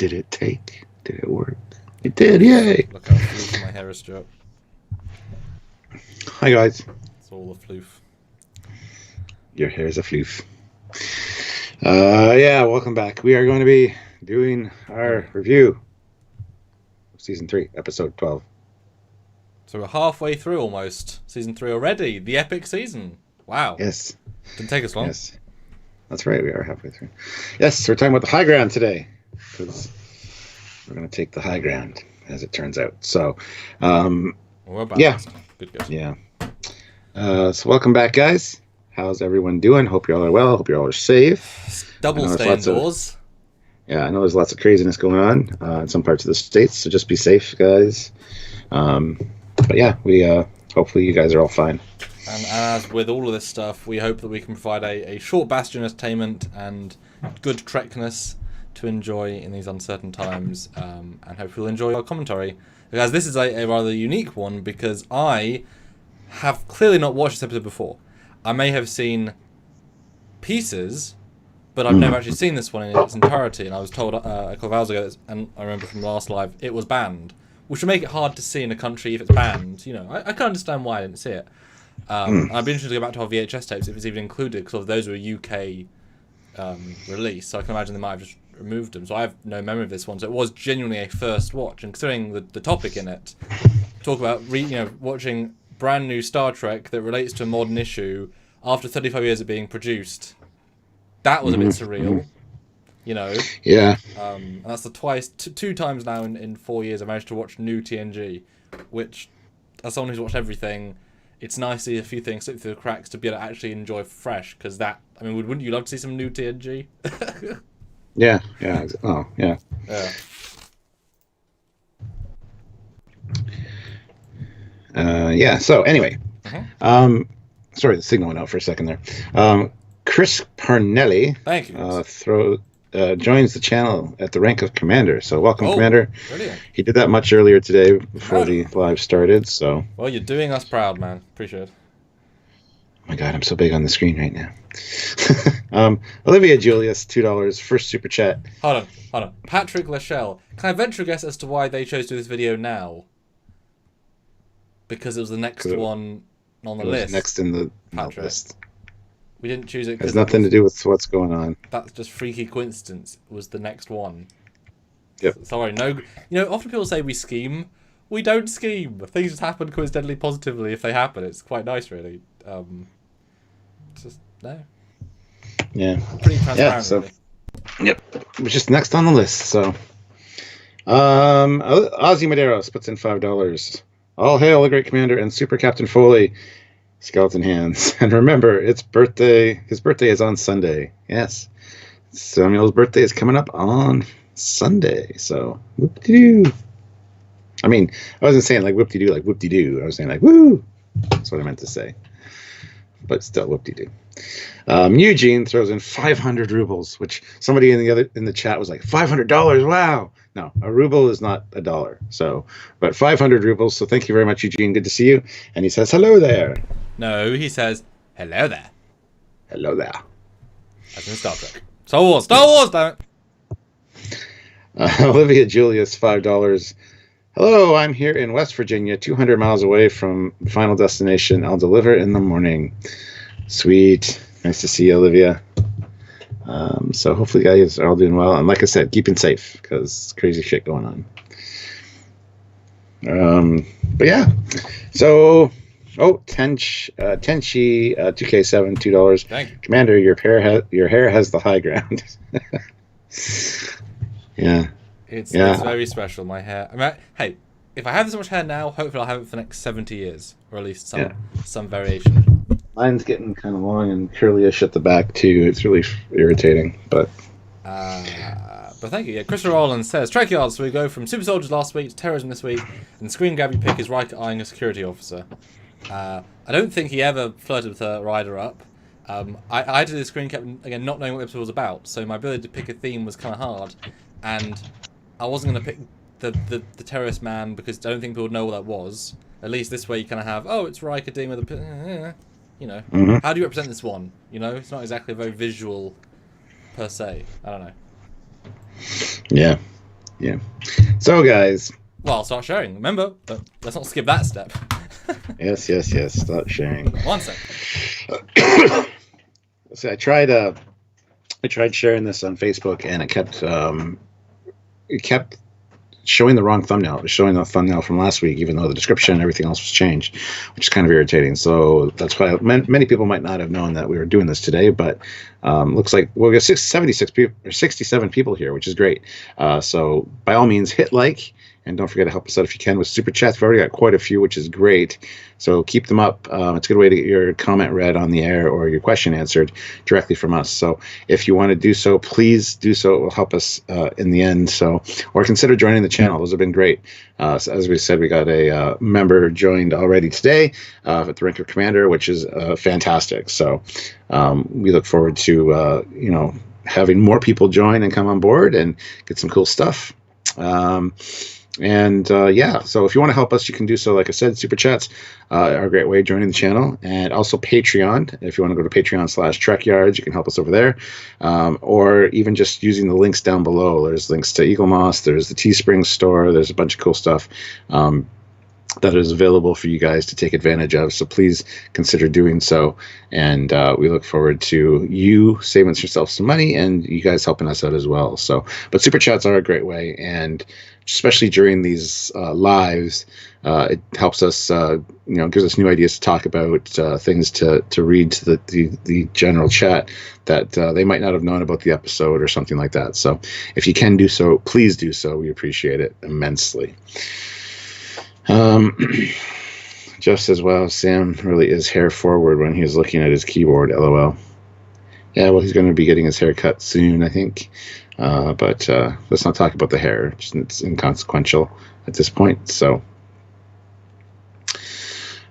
did it take? Did it work? It did, yay! Look how floof my hair is, Stuart. Hi, guys. It's all a floof. Your hair is a floof. Yeah, welcome back. We are going to be doing our review of Season 3, Episode 12. So we're halfway through almost. Season 3 already. The epic season. Wow. Yes. Didn't take us long. Yes. That's right, we are halfway through. Yes, we're talking about the high ground today. Because we're going to take the high ground, as it turns out. So, we're balanced. Yeah. Good. Yeah. So welcome back, guys. How's everyone doing? Hope you all are well. Hope you all are safe. Double stay indoors. Yeah, I know there's lots of craziness going on in some parts of the States, so just be safe, guys. But yeah, we hopefully you guys are all fine. And as with all of this stuff, we hope that we can provide a short bastion of entertainment and good Trekness to enjoy in these uncertain times, and hope you'll enjoy our commentary. Because this is a rather unique one, because I have clearly not watched this episode before. I may have seen pieces, but I've never actually seen this one in its entirety, and I was told a couple of hours ago, and I remember from the last live, it was banned, which would make it hard to see in a country if it's banned. You know, I can understand why I didn't see it. I'd be interested to go back to our VHS tapes if it's even included, because those were a UK release, so I can imagine they might have just removed them. So I have no memory of this one. So it was genuinely a first watch, and considering the topic in it, talk about watching brand new Star Trek that relates to a modern issue after 35 years of being produced. That was a bit surreal, you know. Yeah. And that's two times now in 4 years I managed to watch new TNG, which, as someone who's watched everything, it's nice to see a few things slip through the cracks to be able to actually enjoy fresh, because wouldn't you love to see some new TNG? Yeah. Oh, yeah. Yeah. So anyway, sorry, the signal went out for a second there. Chris Parnelli, thank you. Joins the channel at the rank of Commander. So welcome, Commander. Brilliant. He did that much earlier today before the live started. So. Well, you're doing us proud, man. Appreciate it. Oh my God, I'm so big on the screen right now. Olivia Julius, $2, first super chat. Hold on. Patrick Lachelle. Can I venture a guess as to why they chose to do this video now? Because it was the next one on the list. Next in the list. We didn't choose it. It has nothing to do with what's going on. That's just freaky coincidence. It was the next one. Yep. Sorry, no. Often people say we scheme. We don't scheme. Things just happen coincidentally positively if they happen. It's quite nice, really. Just no. Yeah. Pretty transparent. Yeah. So. Really. Yep. It was just next on the list. So. Ozzy Medeiros puts in $5. All hail the great Commander and Super Captain Foley. Skeleton hands. And remember, his birthday is on Sunday. Yes. Samuel's birthday is coming up on Sunday. So, whoop-de-doo. I mean, I wasn't saying like whoop-de-doo, like whoop-de-doo. I was saying like woo. That's what I meant to say. But still whoop-de-doo. Eugene throws in 500 rubles, which somebody in the chat was like, $500, wow. No, a ruble is not a dollar. So, but 500 rubles. So thank you very much, Eugene. Good to see you. And he says, hello there. No, he says, hello there. Hello there. That's in Star Trek. Star Wars, damn it. Olivia Julius, $5. Hello, I'm here in West Virginia, 200 miles away from final destination. I'll deliver in the morning. Sweet. Nice to see you, Olivia. So hopefully you guys are all doing well. And like I said, keeping safe because crazy shit going on. But yeah. So, Tenchi, 2K7, $2. Thank you. Commander, your hair has the high ground. Yeah. It's very special, my hair. Hey, if I have this much hair now, hopefully I'll have it for the next 70 years. Or at least some variation. Mine's getting kind of long and curly-ish at the back, too. It's really irritating, but thank you. Yeah, Christopher Rowland says, Trekyards, so we go from super soldiers last week to terrorism this week, and the screen grab you pick is Riker eyeing a security officer. I don't think he ever flirted with a rider-up. I did the screen cap, again, not knowing what the episode was about, so my ability to pick a theme was kind of hard, and I wasn't going to pick the terrorist man because I don't think people would know what that was. At least this way you kind of have, it's Riker dealing with a... how do you represent this one? It's not exactly very visual per se. I don't know. Yeah. Yeah. So, guys. Well, I'll start sharing. Remember, but let's not skip that step. Yes. Start sharing. 1 sec. So I tried sharing this on Facebook, and it kept showing the wrong thumbnail. It was showing the thumbnail from last week, even though the description and everything else was changed, which is kind of irritating. So that's why many people might not have known that we were doing this today, but looks like we'll get 76 people or 67 people here, which is great. So by all means, hit like. And don't forget to help us out if you can with Super Chats. We've already got quite a few, which is great. So keep them up. It's a good way to get your comment read on the air or your question answered directly from us. So if you want to do so, please do so. It will help us in the end. So, or consider joining the channel. Those have been great. So as we said, we got a member joined already today at the rank of Commander, which is fantastic. So we look forward to, having more people join and come on board and get some cool stuff. So if you want to help us, you can do so. Like I said, Super Chats are a great way of joining the channel, and also Patreon. If you want to go to Patreon/Trekyards, you can help us over there, or even just using the links down below. There's links to Eagle Moss, there's the Teespring store, there's a bunch of cool stuff that is available for you guys to take advantage of. So please consider doing so. And we look forward to you saving yourself some money and you guys helping us out as well. So, but Super Chats are a great way. And especially during these lives, it helps us, gives us new ideas to talk about, things to read to the general chat that they might not have known about the episode or something like that. So if you can do so, please do so. We appreciate it immensely. Jeff says, wow, Sam really is hair forward when he's looking at his keyboard, LOL. Yeah, well, he's going to be getting his hair cut soon, I think. But let's not talk about the hair. It's inconsequential at this point. So,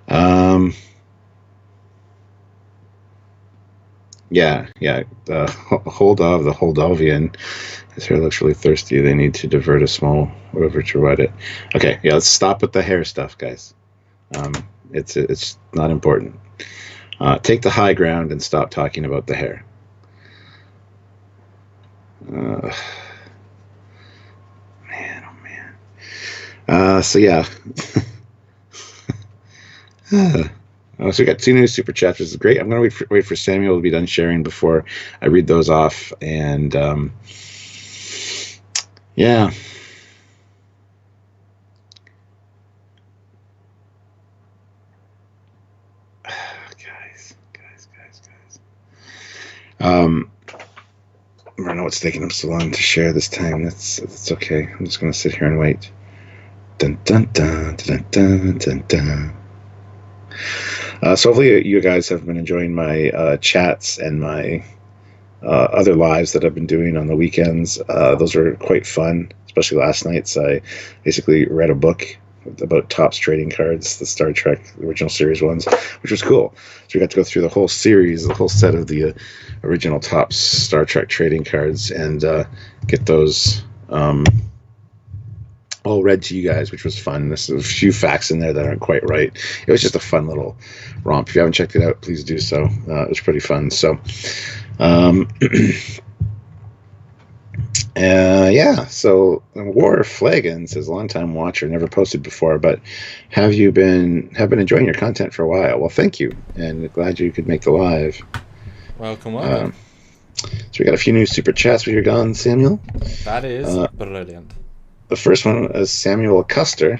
the Holdovian. His hair looks really thirsty. They need to divert a small river to wet it. Okay, yeah, let's stop with the hair stuff, guys. It's not important. Take the high ground and stop talking about the hair. Man, oh man. So yeah. So we got 2 new super chats, which is great. I'm going to wait for Samuel to be done sharing before I read those off. And yeah. Guys. I don't know what's taking them so long to share this time. That's okay. I'm just going to sit here and wait. Dun dun dun dun dun dun dun. So hopefully you guys have been enjoying my chats and my other lives that I've been doing on the weekends. Those were quite fun, especially last night's. I basically read a book about Topps trading cards, the Star Trek original series ones, which was cool. So we got to go through the whole series, the whole set of the original Topps Star Trek trading cards and get those all read to you guys, which was fun. There's a few facts in there that aren't quite right. It was just a fun little romp. If you haven't checked it out, please do so. It was pretty fun. So so War Flagon says, long-time watcher, never posted before, but have been enjoying your content for a while. Well, thank you, and glad you could make the live. Welcome. So we got a few new super chats with your gun, Samuel. That is brilliant. The first one is Samuel Custer.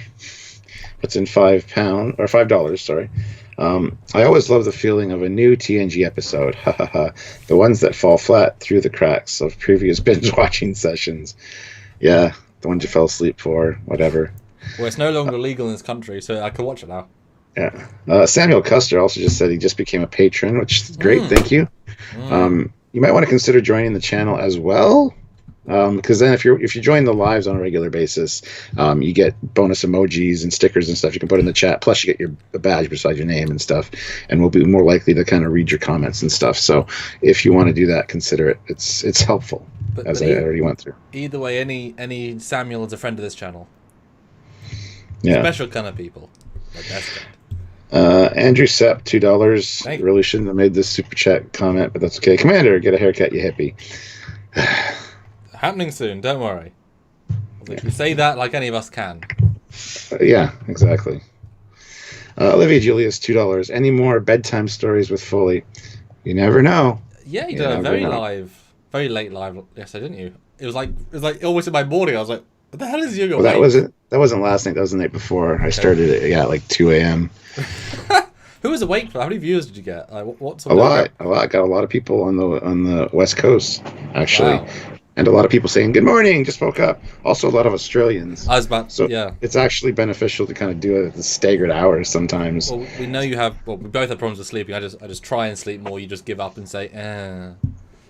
Puts in $5, sorry. I always love the feeling of a new TNG episode. The ones that fall flat through the cracks of previous binge watching sessions. Yeah, the ones you fell asleep for, whatever. Well, it's no longer legal in this country, so I can watch it now. Yeah. Samuel Custer also just said he just became a patron, which is great. Thank you. You might want to consider joining the channel as well. Because then if you join the lives on a regular basis, you get bonus emojis and stickers and stuff you can put in the chat. Plus you get a badge beside your name and stuff, and we'll be more likely to kind of read your comments and stuff. So if you want to do that, consider it. It's helpful, I already went through. Either way, any Samuel is a friend of this channel. Yeah. Special kind of people. Like that's good. Andrew Sepp, $2. Really shouldn't have made this super chat comment, but that's okay. Commander, get a haircut, you hippie. Happening soon, don't worry. Like, you say that like any of us can. Yeah, exactly. Olivia Julius, $2. Any more bedtime stories with Foley? You never know. Yeah, you did a very late live yesterday, didn't you? It was like almost in my morning. I was like, "What the hell is you?" Well, that wasn't last night. That was the night before. I started at like 2 a.m. Who was awake for that? How many viewers did you get? Like, what's a lot? Got a lot of people on the West Coast actually. Wow. And a lot of people saying, "Good morning, just woke up." Also, a lot of Australians. Yeah. It's actually beneficial to kind of do it at the staggered hours sometimes. Well, we know you have. Well, we both have problems with sleeping. I just try and sleep more. You just give up and say, eh.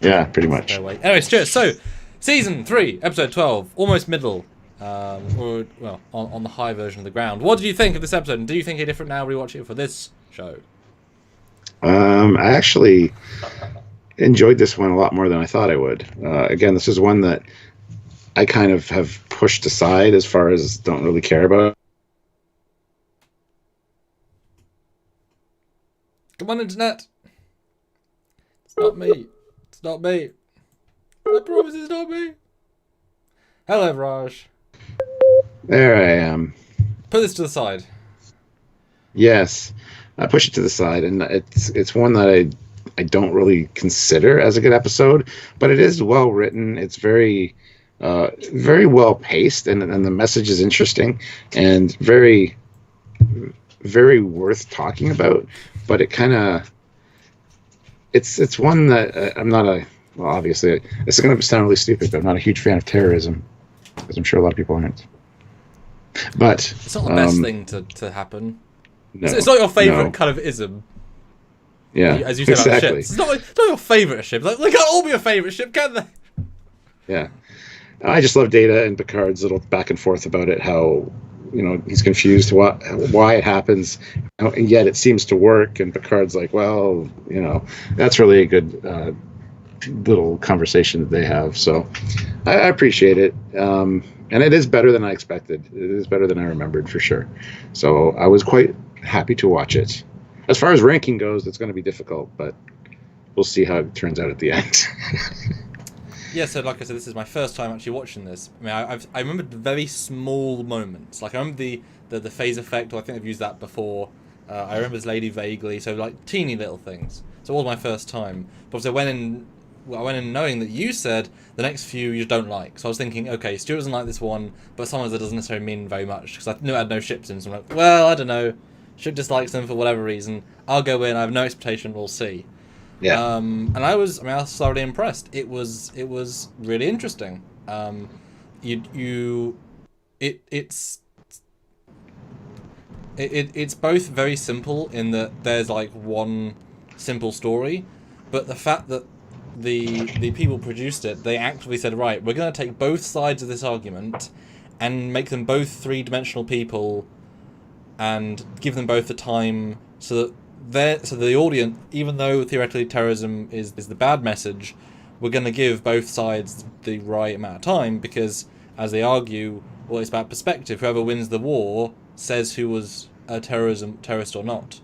Yeah, pretty much. Anyway, cheers. So, season 3, episode 12, almost middle, on the high version of the ground. What did you think of this episode? And do you think it's different now rewatching it for this show? I actually enjoyed this one a lot more than I thought I would. Again, this is one that I kind of have pushed aside as far as don't really care about. Come on, internet. It's not me. It's not me. I promise it's not me. Hello, Raj. There I am. Put this to the side. Yes, I push it to the side, and it's one that I don't really consider as a good episode, but it is well written. It's very very well paced, and the message is interesting and very very worth talking about. But it kind of it's one that I'm not obviously it's going to sound really stupid, but I'm not a huge fan of terrorism, as I'm sure a lot of people aren't. But it's not the best thing to happen. No, it's not your favorite kind of ism. Yeah, as you said about ships. It's not your favorite ship. Like, they can't all be your favorite ship, can they? Yeah, I just love Data and Picard's little back and forth about it. How he's confused why it happens, and yet it seems to work. And Picard's like, well, that's really a good little conversation that they have. So I appreciate it. And it is better than I expected. It is better than I remembered, for sure. So I was quite happy to watch it. As far as ranking goes, it's going to be difficult, but we'll see how it turns out at the end. Yeah, so like I said, this is my first time actually watching this. I mean, I remember the very small moments. Like, I remember the phase effect, or I think I've used that before. I remember this lady vaguely, so like teeny little things. So it was my first time. But I went in knowing that you said the next few you don't like. So I was thinking, okay, Stuart doesn't like this one, but sometimes that doesn't necessarily mean very much, because I knew it had no ships in, so I'm like, well, I don't know. Ship dislikes them for whatever reason. I'll go in, I have no expectation, we'll see. Yeah. And I was thoroughly impressed. It was really interesting. It's both very simple in that there's like one simple story, but the fact that the people produced it, they actively said, right, we're going to take both sides of this argument and make them both three-dimensional people and give them both the time so that the audience, even though theoretically terrorism is the bad message, we're going to give both sides the right amount of time, because as they argue, well, it's about perspective. Whoever wins the war says who was a terrorist or not.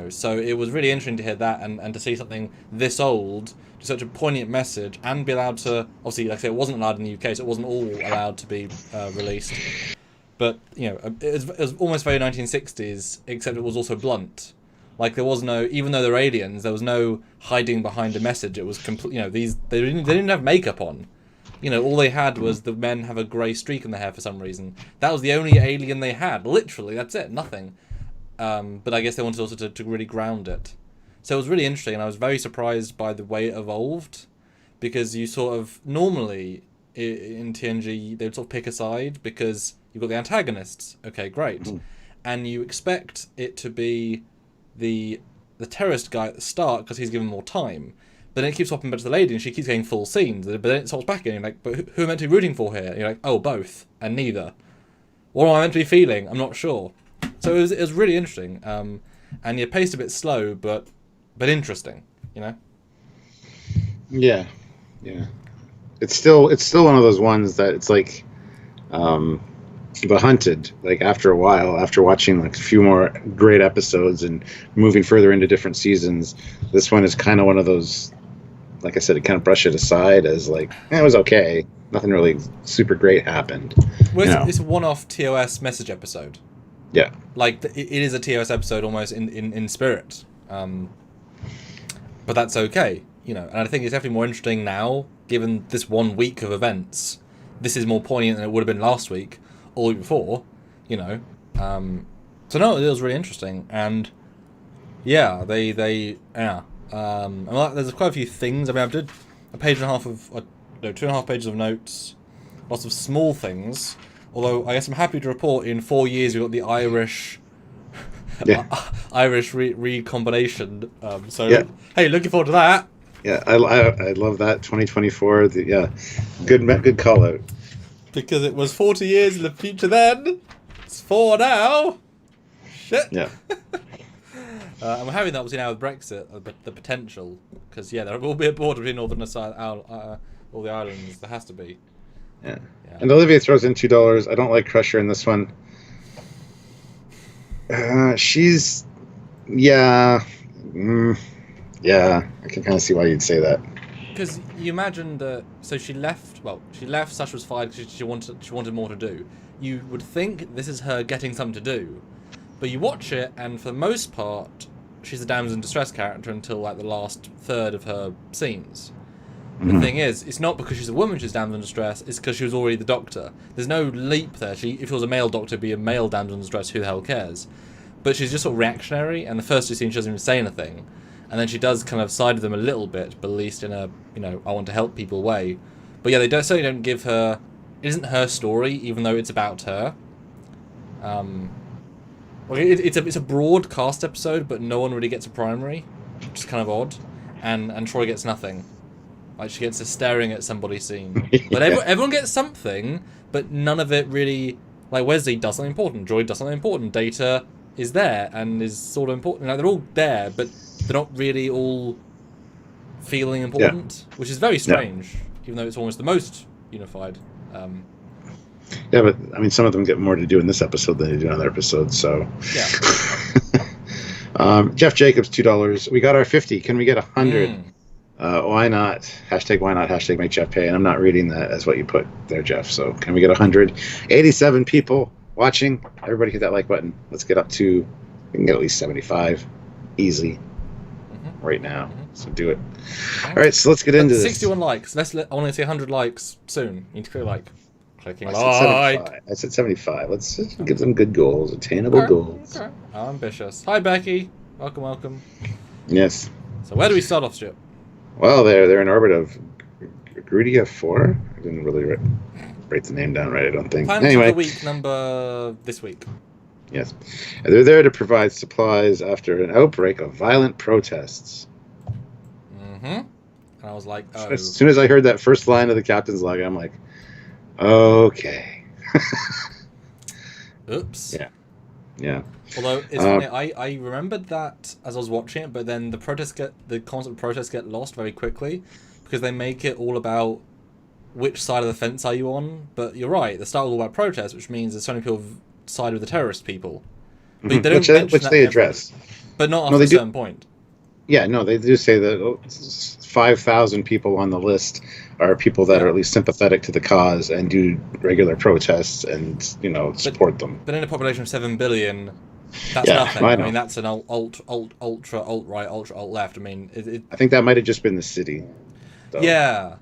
So it was really interesting to hear that and to see something this old, such a poignant message, and be allowed to, obviously, like I say, it wasn't allowed in the UK, so it wasn't all allowed to be released. But, it was almost very 1960s, except it was also blunt. Like, there was no, even though they're aliens, there was no hiding behind a message. It was complete, they didn't have makeup on. All they had was the men have a grey streak in their hair for some reason. That was the only alien they had. Literally, that's it, nothing. But I guess they wanted also to really ground it. So it was really interesting, and I was very surprised by the way it evolved, because you sort of, normally in TNG, they would sort of pick a side, because you've got the antagonists. Okay, great. Mm. And you expect it to be the terrorist guy at the start, because he's given more time. But then it keeps swapping back to the lady, and she keeps getting full scenes. But then it swaps back in, and you're like, but who am I meant to be rooting for here? And you're like, oh, both, and neither. What am I meant to be feeling? I'm not sure. So it was really interesting. And you paced a bit slow, but interesting, Yeah. It's still one of those ones that it's like The Hunted. Like, after a while, after watching like a few more great episodes and moving further into different seasons, this one is kind of one of those like I said, it kind of brushed it aside as like, it was okay. Nothing really super great happened. Well, it's a one-off TOS message episode. Yeah. Like, it is a TOS episode almost in spirit. But that's okay, And I think it's definitely more interesting now, given this 1 week of events. This is more poignant than it would have been last week or the week before, So no, it was really interesting. And yeah, there's quite a few things. I mean, I did a page and a half of, 2.5 pages of notes, lots of small things. Although I guess I'm happy to report in 4 years we've got the Irish recombination. Hey, looking forward to that. Yeah, I love that 2024. Good call out. Because it was 40 years in the future then. It's 4 now. Shit. Yeah. And we're having that obviously now with Brexit, the potential. Because there will be a border between Northern and all the islands. There has to be. Yeah. And Olivia throws in $2. I don't like Crusher in this one. She's, I can kind of see why you'd say that. Because you imagine that. So she left. Well, she left. Sasha was fired because she wanted more to do. You would think this is her getting something to do, but you watch it, and for the most part, she's a damsel in distress character until like the last third of her scenes. The thing is, it's not because she's a woman she's damsel in distress, it's because she was already the Doctor. There's no leap there. If it was a male Doctor, it'd be a male damsel in distress, who the hell cares? But she's just sort of reactionary, and the first 2 scenes she doesn't even say anything. And then she does kind of side with them a little bit, but at least in a, I want to help people way. But yeah, they certainly don't give her... It isn't her story, even though it's about her. It's a broad cast episode, but no one really gets a primary, which is kind of odd. And Troy gets nothing. Like, she gets a staring at somebody scene. But everyone gets something, but none of it really... Like, Wesley does something important, Joy does something important, Data is there and is sort of important. They're all there, but they're not really all feeling important, which is very strange, even though it's almost the most unified. But, I mean, some of them get more to do in this episode than they do in other episodes, so... Yeah. Jeff Jacobs, $2. We got our 50. Can we get 100? Why not? Why not? Make Jeff pay. And I'm not reading that as what you put there, Jeff. So can we get 100? 87 people watching. Everybody hit that like button. Let's get up to, we can get at least 75 easy right now. So do it. All right, so let's get into this. 61 likes. I want to see 100 likes soon. You need to click like. Clicking like. I said 75. Let's just give them good goals, attainable goals. Okay. Ambitious. Hi, Becky. Welcome. Yes. So where do we start off, Stuart? Well, they're in orbit of Grudia 4. I didn't really write the name down right, I don't think. Plans anyway. of the week number this week. Yes. They're there to provide supplies after an outbreak of violent protests. And I was like, oh. As soon as I heard that first line of the captain's log, I'm like, okay. Oops. Yeah. Although it's funny, I remembered that as I was watching it, but then the concept of protests get lost very quickly because they make it all about which side of the fence are you on. But you're right, the start was all about protests, which means there's so many people side with the terrorist people. But they don't which they address, but not after a certain point. Yeah, no, they do say that 5,000 people on the list are people that are at least sympathetic to the cause and do regular protests and support them. But in a population of 7 billion, that's nothing. I mean, that's an ultra alt-right, ultra alt-left. I mean, I think that might have just been the city. Though. Yeah,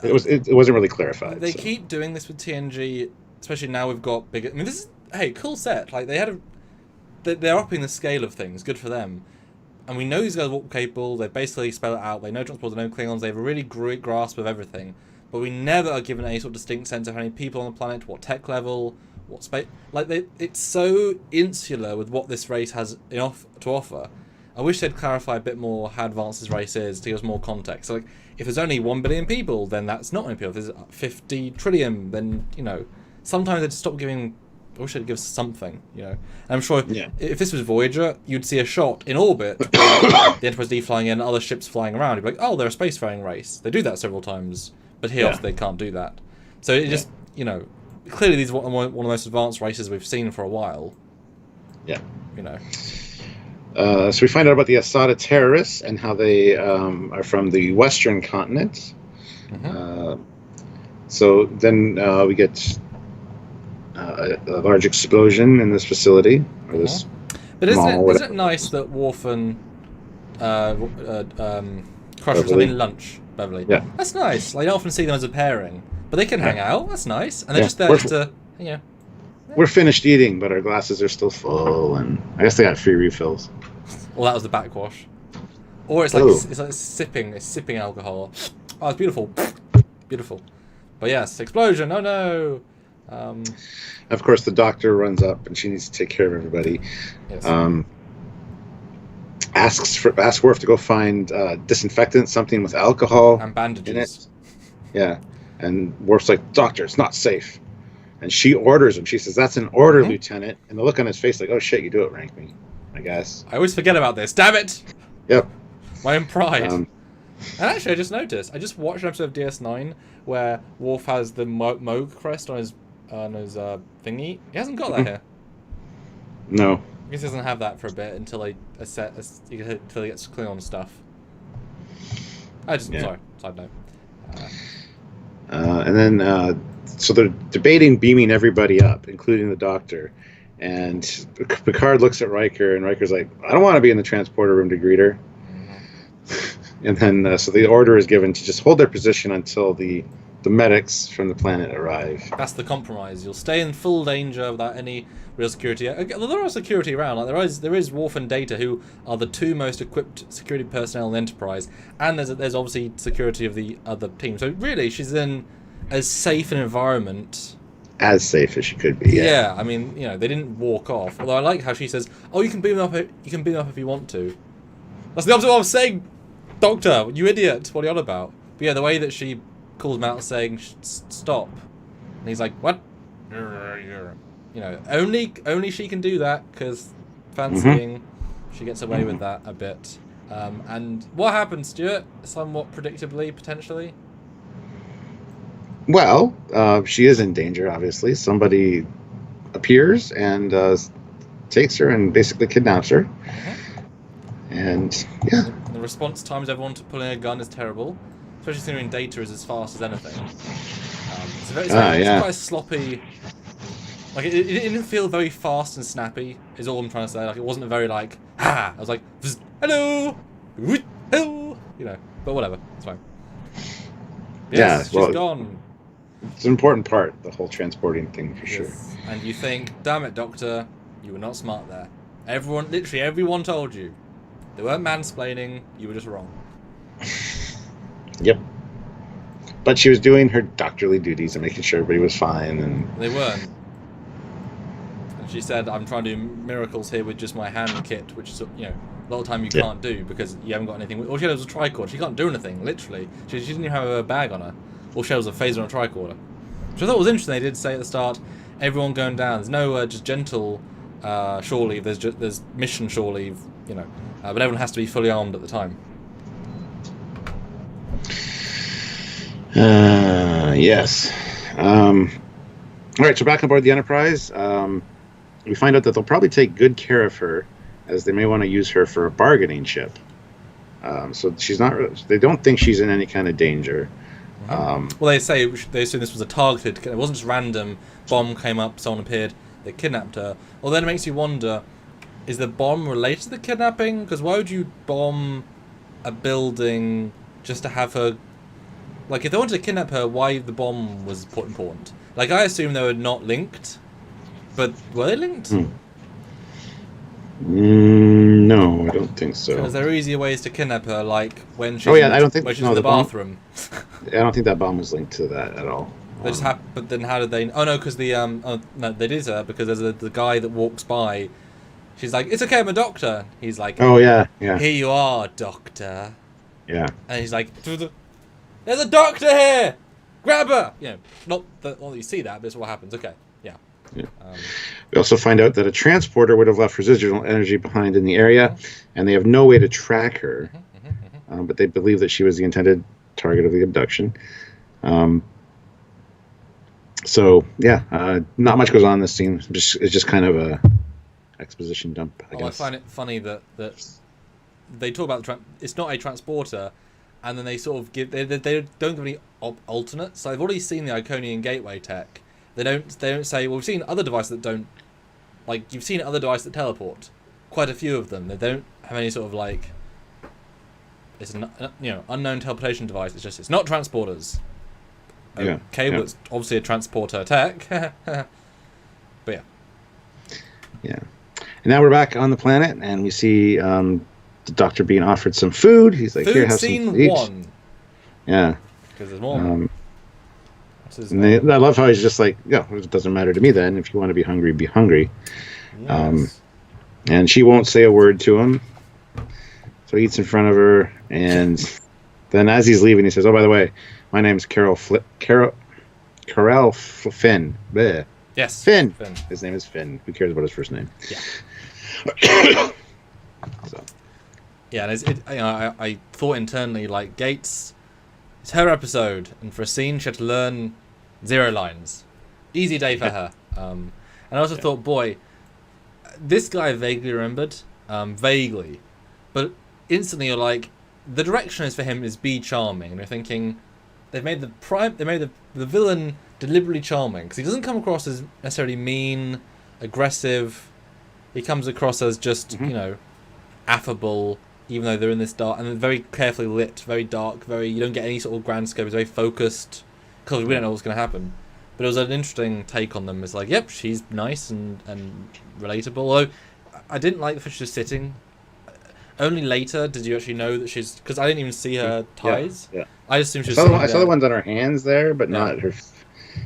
it wasn't really clarified. They keep doing this with TNG, especially now we've got bigger. I mean, this is cool set. Like they're upping the scale of things. Good for them. And we know these guys are capable. They basically spell it out. They know transporters, they know Klingons. They have a really great grasp of everything. But we never are given any sort of distinct sense of how many people on the planet, what tech level, what space. Like it's so insular with what this race has to offer. I wish they'd clarify a bit more how advanced this race is to give us more context. So, like, if there's only 1 billion people, then that's not many people. If there's 50 trillion, then sometimes they'd stop giving. I wish they'd give something, And I'm sure if this was Voyager, you'd see a shot in orbit, the Enterprise D flying in, other ships flying around. You'd be like, oh, they're a spacefaring race. They do that several times, but here they can't do that. So it just, clearly these are one of the most advanced races we've seen for a while. Yeah. So we find out about the Asada terrorists and how they are from the Western continent. So then we get a large explosion in this facility, or this But mall. isn't it nice that Worf and Crusher are having lunch, Beverly? Yeah. That's nice. Like, I often see them as a pairing. But they can hang out. That's nice. And they're Yeah. just there to, you know. We're finished eating, but our glasses are still full, and I guess they got free refills. Well, that was the backwash. Or it's like sipping alcohol. Oh, it's beautiful. Beautiful. But yes, explosion. Oh no. Of course, the doctor runs up, and she needs to take care of everybody. Yes. Asks Worf to go find disinfectant, something with alcohol And bandages. in it. Yeah, and Worf's like, "Doctor, it's not safe." And she orders him. She says, "That's an order, Lieutenant." And the look on his face, like, "Oh shit, you do it, rank me, I guess." I always forget about this. Damn it! Yep. My own pride. And actually, I just noticed. I just watched an episode of DS9 where Worf has the Moog crest on his thingy. He hasn't got that here. No. I guess he doesn't have that for a bit until he gets Klingon stuff. Sorry, side note. And then, so they're debating beaming everybody up, including the doctor. And Picard looks at Riker, and Riker's like, "I don't want to be in the transporter room to greet her." And then, so the order is given to just hold their position until the medics from the planet arrive. That's the compromise. You'll stay in full danger without any real security. There are security around. Like there is Worf and Data, who are the two most equipped security personnel in the Enterprise, and there's obviously security of the other team. So really, she's in as safe an environment. As safe as she could be. Yeah, I mean, you know, they didn't walk off. Although I like how she says, "Oh, you can beam them up. You can beam them up if you want to." That's the opposite of what I was saying, Doctor. You idiot! What are you on about? But yeah, the way that she calls him out saying stop, and he's like, "What?" You know, only she can do that because fancying, she gets away with that a bit. And what happens, Stuart? Somewhat predictably, potentially. Well, she is in danger, obviously. Somebody appears and takes her and basically kidnaps her. And, yeah. The response times everyone to pulling a gun is terrible. Especially considering Data is as fast as anything. It's quite a sloppy... Like, it didn't feel very fast and snappy, is all I'm trying to say. Like, it wasn't a very, like, ha! I was like, hello! Hello! You know, but whatever. It's fine. Yes, she's gone. It's an important part, the whole transporting thing, for sure. And you think, damn it, Doctor, you were not smart there. Literally everyone told you. They weren't mansplaining, you were just wrong. Yep. But she was doing her doctorly duties and making sure everybody was fine. And they weren't. And she said, I'm trying to do miracles here with just my hand kit, which is, you know, a lot of time you can't do because you haven't got anything. All she had was a tricord. She can't do anything, literally. She didn't even have a bag on her. All she had was a phaser and a tricorder. Which I thought was interesting. They did say at the start, everyone going down. There's no just gentle shore leave. There's mission shore leave, you know. But everyone has to be fully armed at the time. Yes. All right, so back on board the Enterprise, we find out that they'll probably take good care of her, as they may want to use her for a bargaining chip. So she's not. They don't think she's in any kind of danger. Well, they assume this was a targeted. It wasn't just random. Bomb came up, someone appeared, they kidnapped her. Well, then it makes you wonder: is the bomb related to the kidnapping? Because why would you bomb a building just to have her? Like, if they wanted to kidnap her, why the bomb was important? Like, I assume they were not linked, but were they linked? No, I don't think so. Because there are easier ways to kidnap her, like when she's I don't think when she's in the bathroom. I don't think that bomb was linked to that at all. They just but then how did they? Oh no, because the no, they did her because there's the guy that walks by. She's like, "It's okay, I'm a doctor." He's like, "Oh yeah. Here you are, doctor." Yeah. And he's like, "There's a doctor here! Grab her!" You know, not that you see that, but it's what happens. Okay, yeah. We also find out that a transporter would have left residual energy behind in the area, and they have no way to track her. But they believe that she was the intended target of the abduction. So yeah, not much goes on in this scene. It's just kind of exposition dump, I guess. I find it funny that they talk about it's not a transporter, and then they sort of give they don't give any alternates. So I've already seen the Iconian gateway tech. They don't say, well, we've seen other devices that don't, like, you've seen other devices that teleport, quite a few of them. They don't have any sort of like, it's an unknown teleportation device. It's not transporters. Yeah. Okay, well, it's obviously a transporter tech. But yeah. Yeah. And now we're back on the planet, and we see the Doctor being offered some food. He's like, here, have some food. One. Yeah. Because there's more. I love how he's just like, yeah, it doesn't matter to me then. If you want to be hungry, be hungry. Yes. And she won't say a word to him. So he eats in front of her, and then as he's leaving, he says, oh, by the way, my name's Carol Finn. Bleh. Yes. Finn. His name is Finn. Who cares about his first name? Yeah. So. Yeah, and I thought internally, like, Gates, it's her episode, and for a scene, she had to learn 0 lines. Easy day for her. And I also thought, boy, this guy vaguely remembered, vaguely, but instantly you're like, the direction is for him is be charming, and you're thinking, they made the villain deliberately charming, because he doesn't come across as necessarily mean, aggressive. He comes across as just, affable, even though they're in this dark, and very carefully lit, very dark, you don't get any sort of grand scope, it's very focused, because we don't know what's going to happen. But it was an interesting take on them. It's like, yep, she's nice and relatable. Although, I didn't like the fact she was sitting. Only later did you actually know that she's... Because I didn't even see her ties. Yeah. I just assumed she was I saw the ones on her hands there, but not her...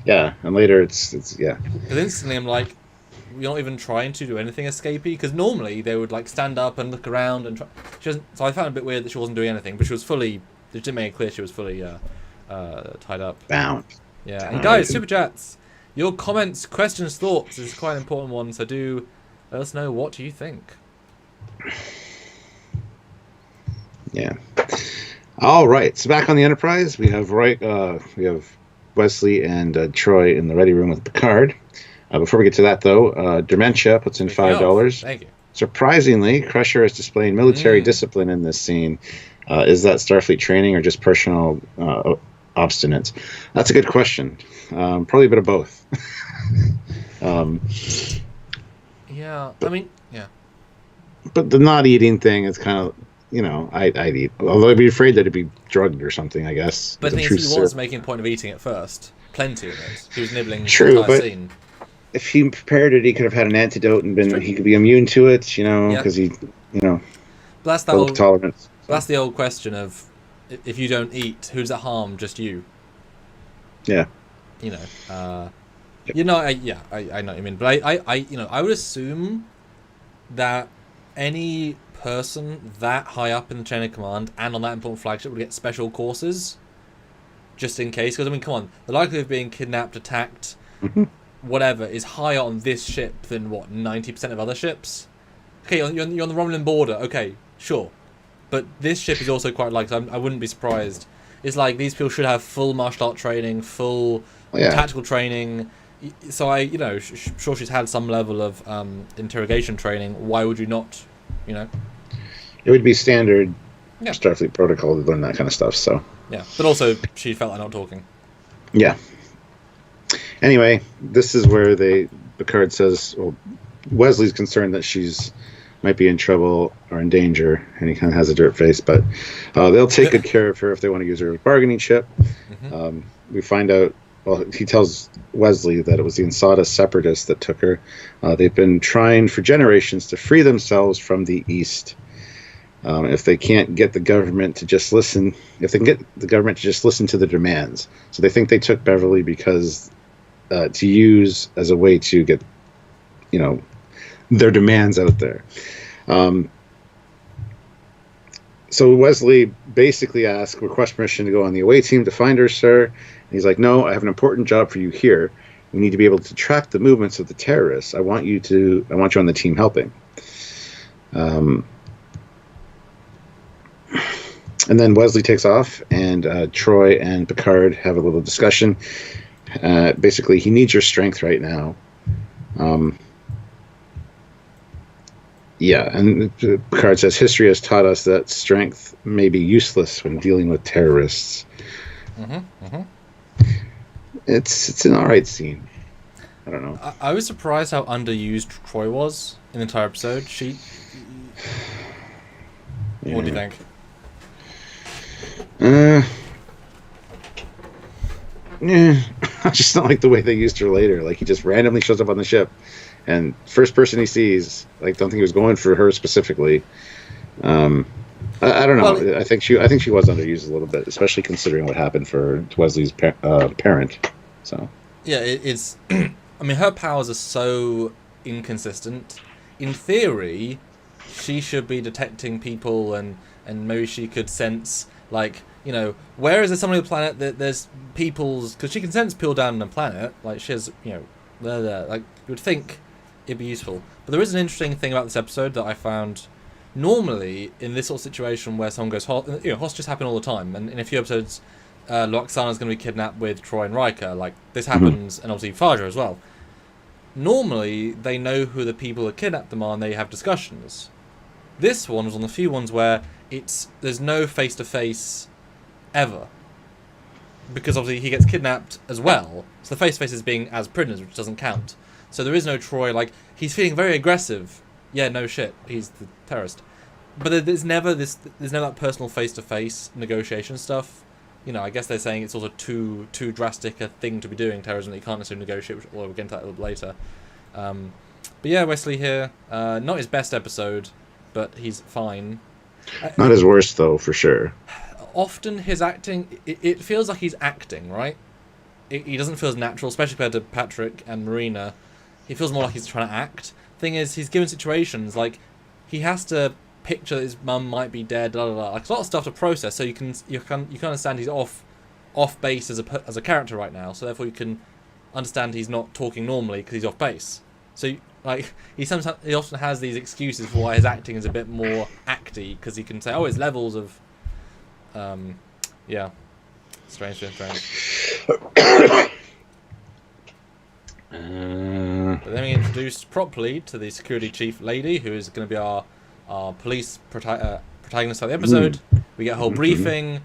Yeah, and later it's yeah. Because instantly I'm like, you're not even trying to do anything escapey, because normally they would like stand up and look around and try... So I found it a bit weird that she wasn't doing anything, but she was fully... They didn't make it clear she was fully tied up. Bound. Yeah, and guys, Super Chats, your comments, questions, thoughts is quite an important one, so do let us know what you think. Yeah. All right, so back on the Enterprise, we have Wesley and Troy in the ready room with Picard. Before we get to that, though, Dementia puts in $5. Thank you. Surprisingly, Crusher is displaying military discipline in this scene. Is that Starfleet training or just personal obstinance? That's a good question. Probably a bit of both. Yeah. But the not eating thing is kind of, I'd eat. Although I'd be afraid that it'd be drugged or something, I guess. But he was making a point of eating it first. Plenty of it. He was nibbling the entire scene. If he prepared it, he could have had an antidote and he could be immune to it, because he, But that's tolerance. That's the old question of, if you don't eat, who does that harm? Just you. Yeah. I know what you mean. But I would assume that any person that high up in the chain of command and on that important flagship would get special courses, just in case. Because come on, the likelihood of being kidnapped, attacked, whatever, is higher on this ship than 90% of other ships. Okay, you're on the Romulan border. Okay, sure. But this ship is also quite like, I wouldn't be surprised. It's like these people should have full martial art training, full tactical training. So sure she's had some level of interrogation training. Why would you not, It would be standard Starfleet protocol to learn that kind of stuff, so. Yeah, but also she felt like not talking. Yeah. Anyway, this is where Picard says, well, Wesley's concerned that she's might be in trouble or in danger, and he kind of has a dirt face, but they'll take good care of her if they want to use her as bargaining chip. We find out, he tells Wesley that it was the Ensata separatists that took her. They've been trying for generations to free themselves from the East. If they can't get the government to just listen, to the demands. So they think they took Beverly because to use as a way to get, their demands out there. So Wesley basically requests permission to go on the away team to find her, sir. And he's like, no, I have an important job for you here. We need to be able to track the movements of the terrorists. I want you on the team helping. And then Wesley takes off, and Troy and Picard have a little discussion. Basically, he needs your strength right now. Yeah, and Picard says history has taught us that strength may be useless when dealing with terrorists. It's an all right scene. I don't know. I was surprised how underused Troy was in the entire episode. Yeah. What do you think? Yeah, I just don't like the way they used her later. Like he just randomly shows up on the ship, and first person he sees, like, don't think he was going for her specifically. I don't know. Well, I think she was underused a little bit, especially considering what happened for Wesley's parent. So yeah, it's. I mean, her powers are so inconsistent. In theory, she should be detecting people, and maybe she could sense, like, you know, where is there somebody on the planet that there's people's, because she can sense people down on the planet, like she has, you know, there. Like, you would think it'd be useful. But there is an interesting thing about this episode that I found. Normally, in this sort of situation where someone goes, hostages happen all the time, and in a few episodes, Loxana's going to be kidnapped with Troy and Riker. Like, this happens, and obviously Faja as well. Normally, they know who the people that kidnapped them are, and they have discussions. This one was one of the few ones where there's no face-to-face ever. Because obviously he gets kidnapped as well, so the face-to-face is being as prisoners, which doesn't count. So there is no Troy, like, he's feeling very aggressive. Yeah, no shit, he's the terrorist. But there's never that personal face-to-face negotiation stuff. You know, I guess they're saying it's also too drastic a thing to be doing, terrorism, that you can't necessarily negotiate, or we'll get into that a little later. But yeah, Wesley here, not his best episode, but he's fine. not his worst though, for sure. Often his acting, it feels like he's acting, right? He doesn't feel as natural, especially compared to Patrick and Marina. He feels more like he's trying to act. Thing is, he's given situations like he has to picture that his mum might be dead, blah, blah, blah. Like, a lot of stuff to process. So you can understand he's off base as a character right now. So therefore you can understand he's not talking normally because he's off base. So like he often has these excuses for why his acting is a bit more acty, because he can say, oh, it's levels of yeah, strange. But then we introduced properly to the security chief lady, who is going to be our police protagonist of the episode. We get a whole briefing.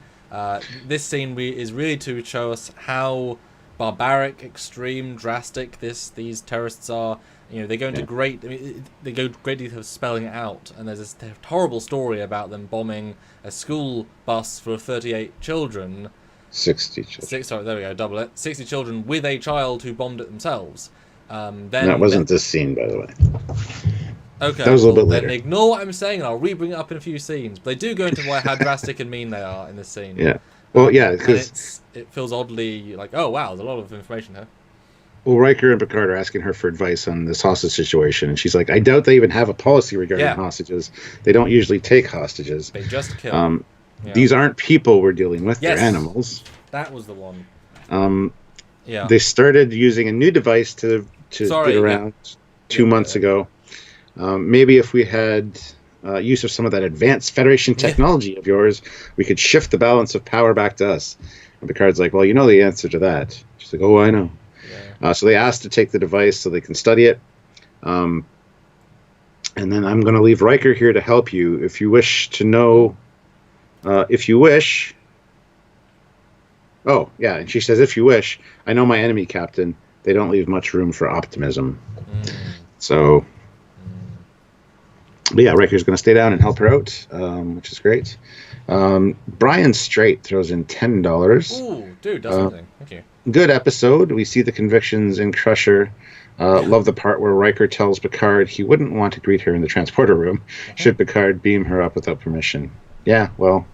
This scene is really to show us how barbaric, extreme, drastic these terrorists are. You know, they go into great detail of spelling it out, and there's this horrible story about them bombing a school bus for 38 children. 60 children. Sorry, there we go, double it. 60 children with a child who bombed it themselves. That wasn't this scene, by the way. Okay, that was a little bit later. Then ignore what I'm saying, and I'll re-bring it up in a few scenes. But they do go into how drastic and mean they are in this scene. Yeah. Well, yeah, because it feels oddly like, oh wow, there's a lot of information here. Well, Riker and Picard are asking her for advice on this hostage situation, and she's like, I doubt they even have a policy regarding hostages. They don't usually take hostages. They just kill. These aren't people we're dealing with, they're animals. That was the one. They started using a new device to get around 2 months ago. Maybe if we had use of some of that advanced Federation technology of yours, we could shift the balance of power back to us. And Picard's like, well, you know the answer to that. She's like, oh, I know. So they asked to take the device so they can study it. And then I'm going to leave Riker here to help you. If you wish to know, if you wish. Oh, yeah. And she says, if you wish, I know my enemy, Captain. They don't leave much room for optimism. So, but yeah, Riker's going to stay down and help her out, which is great. Brian Strait throws in $10. Ooh, dude, does something. Thank you. Good episode. We see the convictions in Crusher. Love the part where Riker tells Picard he wouldn't want to greet her in the transporter room should Picard beam her up without permission. Yeah, well,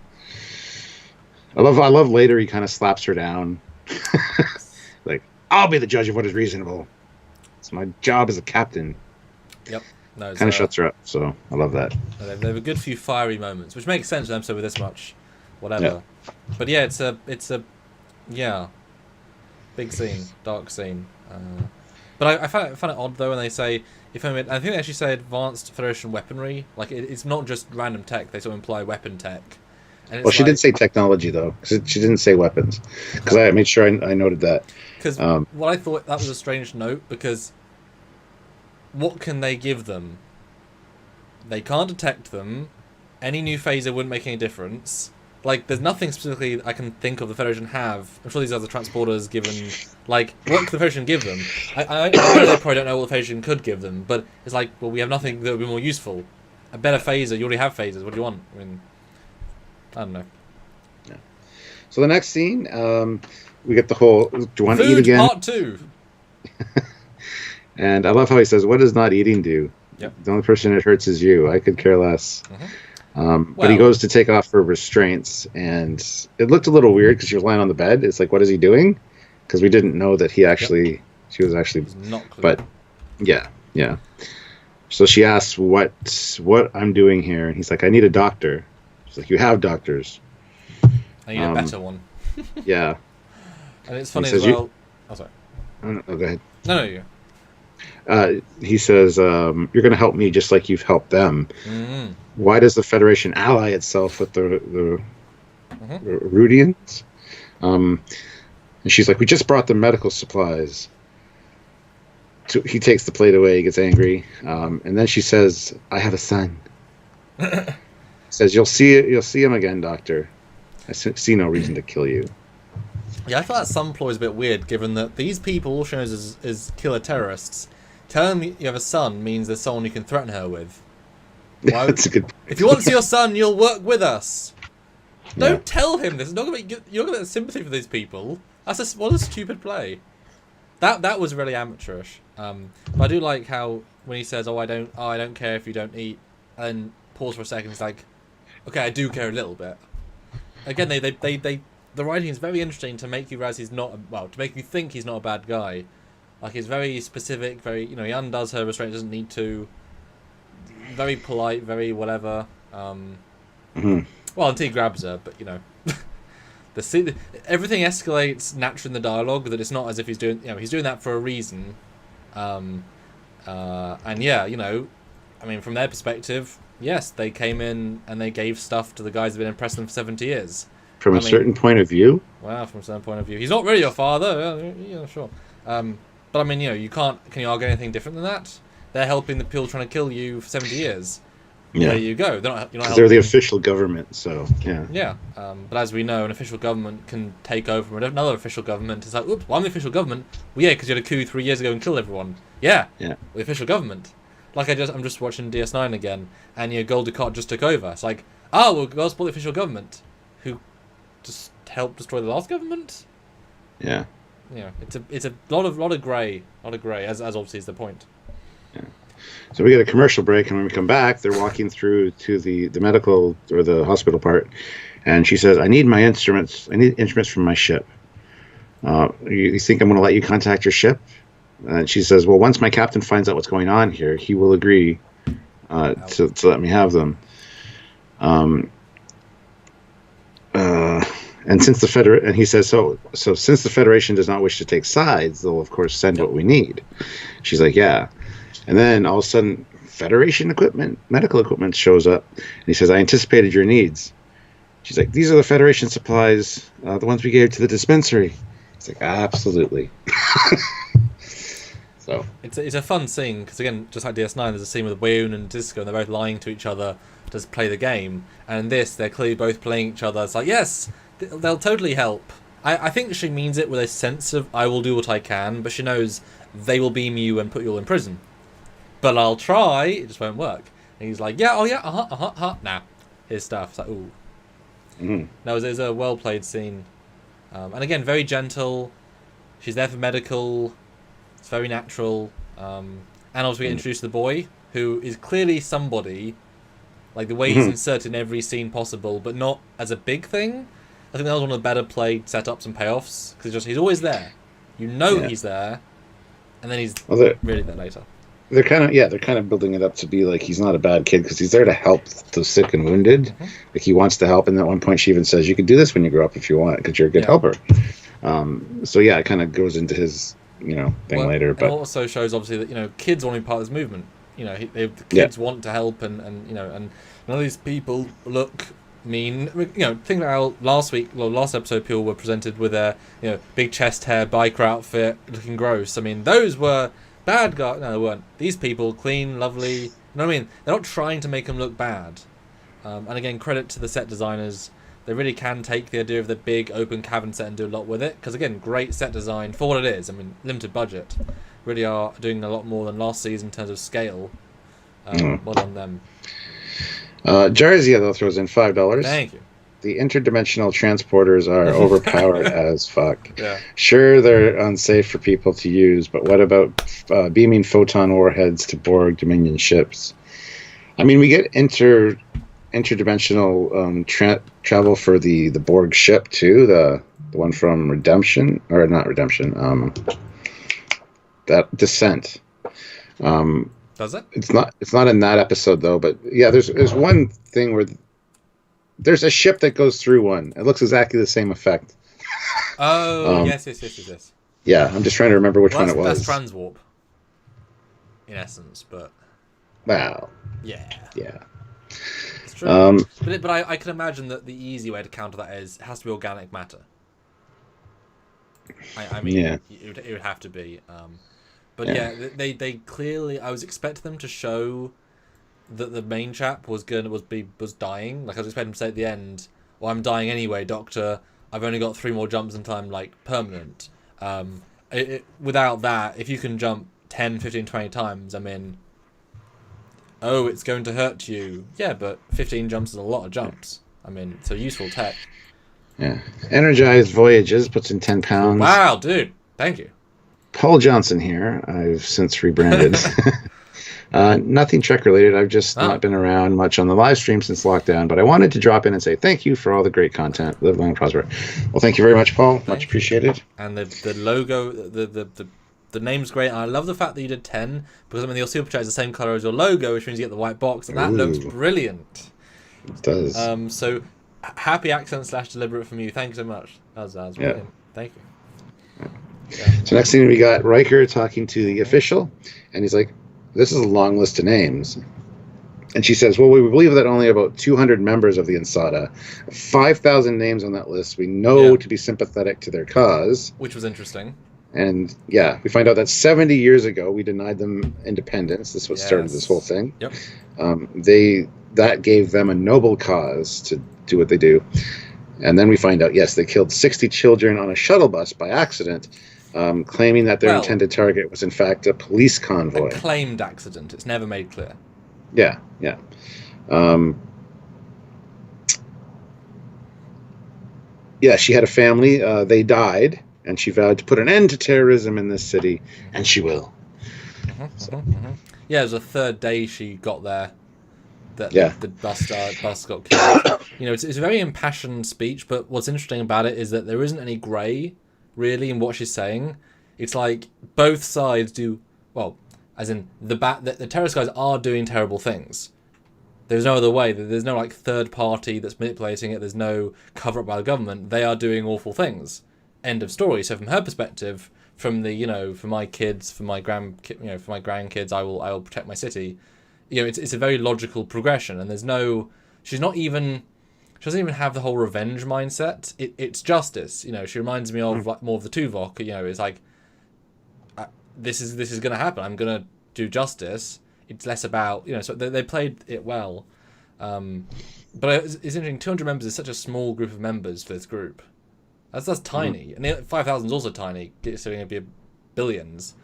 I love later he kind of slaps her down. Like, I'll be the judge of what is reasonable. It's my job as a captain. Yep. No, kind of shuts her up, so I love that. They have a good few fiery moments, which makes sense for them, so with this much, whatever. Yeah. But yeah, it's a big scene, dark scene. But I find it odd though when they say, I think they actually say advanced Federation weaponry. Like it's not just random tech; they sort of imply weapon tech. And well, she did say technology though, because she didn't say weapons. Because I made sure I noted that. Because I thought that was a strange note, because what can they give them? They can't detect them. Any new phaser wouldn't make any difference. Like, there's nothing specifically I can think of the Federation have. I'm sure these other transporters given... Like, what could the Federation give them? I know they probably don't know what the Federation could give them, but it's like, well, we have nothing that would be more useful. A better phaser. You already have phasers. What do you want? I mean, I don't know. Yeah. So the next scene, we get the whole, do you want to eat Food again? Part 2. And I love how he says, what does not eating do? Yep. The only person it hurts is you. I could care less. But he goes to take off her restraints, and it looked a little weird because she was lying on the bed. It's like, what is he doing? Because we didn't know that he actually, she was actually, not clear. But yeah. So she asks what I'm doing here, and he's like, I need a doctor. She's like, you have doctors. I need a better one. Yeah. And it's funny as well. Oh, sorry. Oh, go ahead. No, you. He says, you're going to help me just like you've helped them. Mm-hmm. Why does the Federation ally itself with the Rudians? And she's like, we just brought them medical supplies. So he takes the plate away, he gets angry. And then she says, I have a son. Says, you'll see him again, Doctor. I see no reason to kill you. Yeah, I thought that some ploy is a bit weird, given that these people, all she knows is killer terrorists. Telling me you have a son means there's someone you can threaten her with. Why That's a good point. If you want to see your son, you'll work with us. Don't tell him this. It's not gonna you're gonna get sympathy for these people. What a stupid play. That was really amateurish. But I do like how when he says, I don't care if you don't eat," and then pause for a second. It's like, okay, I do care a little bit. Again, the writing is very interesting to make you realize he's not, to make you think he's not a bad guy. Like, he's very specific, he undoes her restraint, doesn't need to. Very polite, very whatever. Well, until he grabs her, but everything escalates naturally in the dialogue. That it's not as if he's doing, he's doing that for a reason. And yeah, I mean, from their perspective, yes, they came in and they gave stuff to the guys who've been impressing them for 70 years. From a certain point of view? Well, from a certain point of view. He's not really your father. Yeah, sure. But I mean, can you argue anything different than that? They're helping the people trying to kill you for 70 years. Yeah. There you go. They're the official government, so, yeah. Yeah. But as we know, an official government can take over from another official government. It's like, oops, well, I'm the official government. Well, yeah, because you had a coup 3 years ago and killed everyone. Yeah. The official government. Like, I'm just watching DS9 again, and Gul Dukat just took over. It's like, well, support the official government, who just helped destroy the last government. Yeah. It's a lot of grey, as obviously is the point. Yeah. So we get a commercial break, and when we come back, they're walking through to the medical or the hospital part, and she says, I need instruments from my ship. You think I'm going to let you contact your ship? And she says, well, once my captain finds out what's going on here, he will agree to let me have them. And since he says, so since the Federation does not wish to take sides, they'll of course send what we need. She's like, yeah. And then all of a sudden, Federation equipment, medical equipment shows up, and he says, I anticipated your needs. She's like, these are the Federation supplies, the ones we gave to the dispensary. He's like, absolutely. So it's a fun scene because, again, just like DS9, there's a scene with Weyoun and Disco, and they're both lying to each other to play the game. And in this, they're clearly both playing each other. It's like, yes, they'll totally help. I think she means it with a sense of, I will do what I can, but she knows they will beam you and put you all in prison. But I'll try, it just won't work. And he's like, nah, here's stuff. It's like, ooh. Mm-hmm. No, it was a well-played scene. And again, very gentle. She's there for medical. It's very natural. And also we get introduced to the boy, who is clearly somebody. Like, the way he's inserted in every scene possible, but not as a big thing. I think that was one of the better played setups and payoffs. Because he's always there. He's there. And then he's really there later. They're kind of building it up to be like he's not a bad kid because he's there to help the sick and wounded. Mm-hmm. Like, he wants to help, and at one point she even says, you can do this when you grow up if you want because you're a good helper. So yeah, it kind of goes into his thing later. But it also shows obviously that kids want to be part of this movement. The kids want to help, and none of these people look mean. Think about how last episode people were presented with their big chest hair, biker outfit, looking gross. I mean, those were bad guys. No, they weren't. These people, clean, lovely, know what I mean? They're not trying to make them look bad. And again, credit to the set designers. They really can take the idea of the big open cavern set and do a lot with it. Because again, great set design for what it is. I mean, limited budget. Really are doing a lot more than last season in terms of scale. Well done them. Jarzia, though, throws in $5. Thank you. The interdimensional transporters are overpowered as fuck. Yeah. Sure, they're unsafe for people to use, but what about beaming photon warheads to Borg Dominion ships? I mean, we get interdimensional travel for the Borg ship too, the one from Redemption, or not Redemption, that Descent. Does it? It's not in that episode though, but yeah, there's one thing where there's a ship that goes through one. It looks exactly the same effect. Oh, yes. Yeah, I'm just trying to remember which one it was. That's transwarp, in essence, but... Wow. Yeah. It's true. But I can imagine that the easy way to counter that is it has to be organic matter. I mean, yeah. it would have to be. But yeah, they clearly... I was expecting them to show that the main chap was dying. Like, I was expecting him to say at the end, well, I'm dying anyway, Doctor. I've only got 3 more jumps until I'm, like, permanent. Without that, if you can jump 10, 15, 20 times, I mean... Oh, it's going to hurt you. Yeah, but 15 jumps is a lot of jumps. I mean, it's a useful tech. Yeah. Energized Voyages puts in £10. Wow, dude. Thank you. Paul Johnson here. I've since rebranded. Nothing Trek related. I've just not been around much on the live stream since lockdown, but I wanted to drop in and say thank you for all the great content. Live long and prosper. Well, thank you very much, Paul. Much appreciated. And the logo, the name's great. And I love the fact that you did 10 because I mean your super chat is the same color as your logo, which means you get the white box, and that looks brilliant. It does. So happy accent / deliberate from you. Thank you so much. That was brilliant. Thank you. Yeah. So next thing we got Riker talking to the official, and he's like, this is a long list of names. And she says, well, we believe that only about 200 members of the Ansata, 5,000 names on that list we know to be sympathetic to their cause. Which was interesting. And yeah, we find out that 70 years ago we denied them independence. This is what started this whole thing. Yep. That gave them a noble cause to do what they do. And then we find out, yes, they killed 60 children on a shuttle bus by accident, claiming that their intended target was in fact a police convoy. A claimed accident. It's never made clear. Yeah. She had a family. They died, and she vowed to put an end to terrorism in this city, and she will. Yeah, it was the 3rd day she got there that the bus got killed. You know, it's a very impassioned speech, but what's interesting about it is that there isn't any grey, really, in what she's saying. It's like both sides do, well, as in the terrorist guys are doing terrible things. There's no other way. There's no like third party that's manipulating it. There's no cover up by the government. They are doing awful things. End of story. So from her perspective, from the for my kids, for my grandkids, I will protect my city. You know, it's a very logical progression, and she doesn't even have the whole revenge mindset. It's justice. You know, she reminds me of like more of the Tuvok. You know, it's like this is going to happen. I'm going to do justice. It's less about, so they played it well. But it's interesting, 200 members is such a small group of members for this group. That's tiny. And 5,000 is also tiny, considering it'd be billions.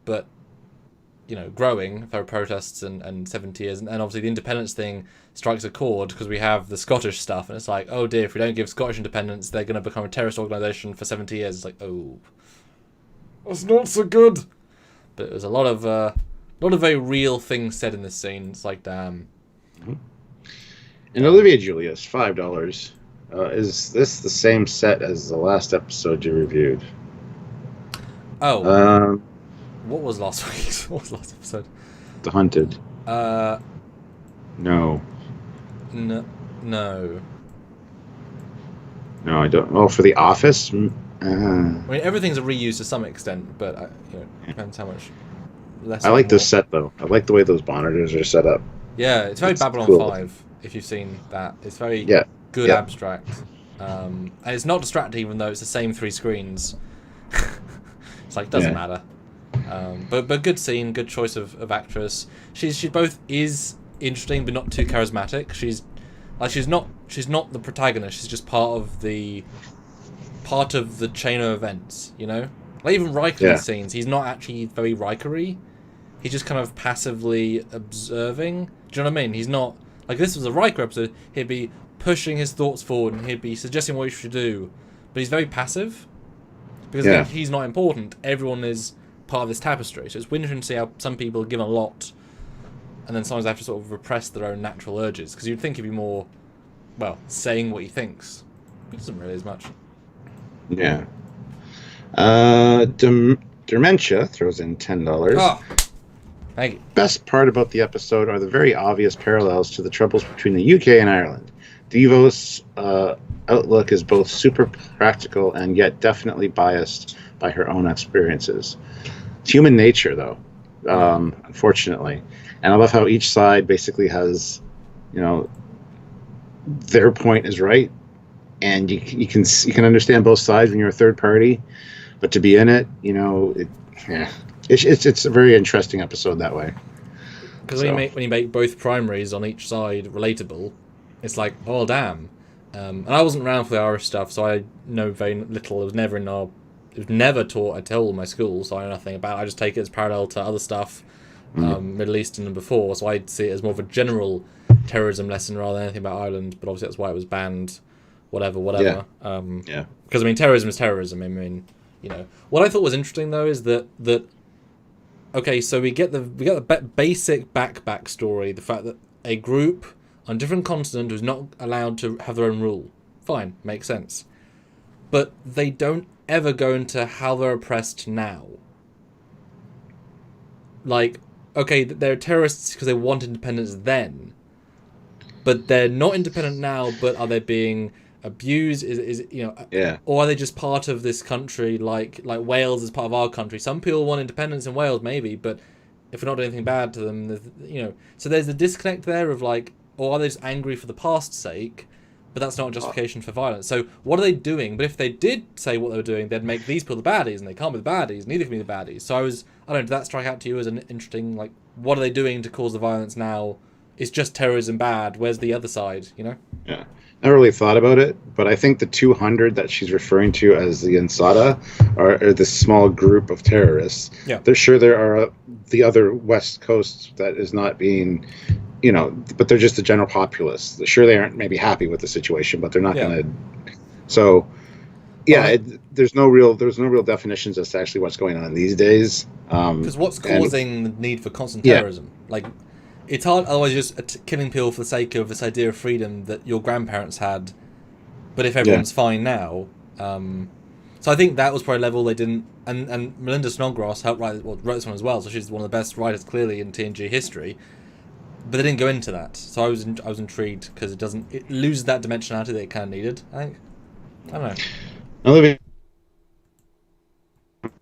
But, growing through protests and 70 years. And obviously the independence thing strikes a chord because we have the Scottish stuff. And it's like, oh dear, if we don't give Scottish independence, they're going to become a terrorist organisation for 70 years. It's like, oh, that's not so good. But there's a lot of very real things said in this scene. It's like, damn. And Olivia Julius, $5. Is this the same set as the last episode you reviewed? Oh. What was last week's? What was last episode? The Hunted. No. No. No, I don't. Oh, for The Office? I mean, everything's a reuse to some extent, but it depends how much less. I like this set, though. I like the way those monitors are set up. Yeah, it's very Babylon 5, if you've seen that. It's very good abstract. And it's not distracting, even though it's the same 3 screens. It's like, doesn't matter. But good scene, good choice of actress. She both is interesting but not too charismatic. She's not the protagonist. She's just part of the chain of events. You know, like even Riker in scenes. He's not actually very Rikery. He's just kind of passively observing. Do you know what I mean? He's not like this was a Riker episode. He'd be pushing his thoughts forward and he'd be suggesting what you should do, but he's very passive because he's not important. Everyone is part of this tapestry, so it's interesting to see how some people are given a lot, and then sometimes they have to sort of repress their own natural urges. Because you'd think he'd be more, well, saying what he thinks. He doesn't really as much. Yeah. Dementia throws in $10. Oh, thank you. Best part about the episode are the very obvious parallels to the troubles between the UK and Ireland. Devo's outlook is both super practical and yet definitely biased by her own experiences. It's human nature, though, unfortunately. And I love how each side basically has, their point is right, and you can understand both sides when you're a third party, but to be in it, it's a very interesting episode that way. Because when you make both primaries on each side relatable, it's like, oh damn. And I wasn't around for the Irish stuff, so I know very little. It was never taught at all in my school, so I know nothing about it. I just take it as parallel to other stuff, Middle Eastern and before, so I'd see it as more of a general terrorism lesson rather than anything about Ireland, but obviously that's why it was banned, whatever. Yeah. Because, terrorism is terrorism. What I thought was interesting, though, is that okay, so we get the basic backstory, the fact that a group on a different continent who's not allowed to have their own rule. Fine, makes sense. But they don't ever go into how they're oppressed now. Like, okay, they're terrorists because they want independence then, but they're not independent now. But are they being abused? Or are they just part of this country? Like Wales is part of our country. Some people want independence in Wales, maybe, but if we're not doing anything bad to them, so there's a disconnect there of like, or are they just angry for the past's sake? But that's not a justification for violence. So what are they doing? But if they did say what they were doing, they'd make these people the baddies, and they can't be the baddies. Neither can be the baddies. So I don't know, did that strike out to you as an interesting, like, what are they doing to cause the violence now? Is just terrorism bad? Where's the other side, Yeah. Never really thought about it, but I think the 200 that she's referring to as the Ansata are this small group of terrorists. Yeah. They're sure there are the other West Coast that is not being... but they're just the general populace. Sure, they aren't maybe happy with the situation, but they're not going to. So, there's no real definitions as to actually what's going on these days. Because what's causing the need for constant terrorism? Like, it's hard otherwise just killing people for the sake of this idea of freedom that your grandparents had. But if everyone's fine now, so I think that was probably a level they didn't. And Melinda Snodgrass wrote this one as well, so she's one of the best writers clearly in TNG history. But they didn't go into that, so I was intrigued because it loses that dimensionality that it kind of needed. I don't know. Olivia,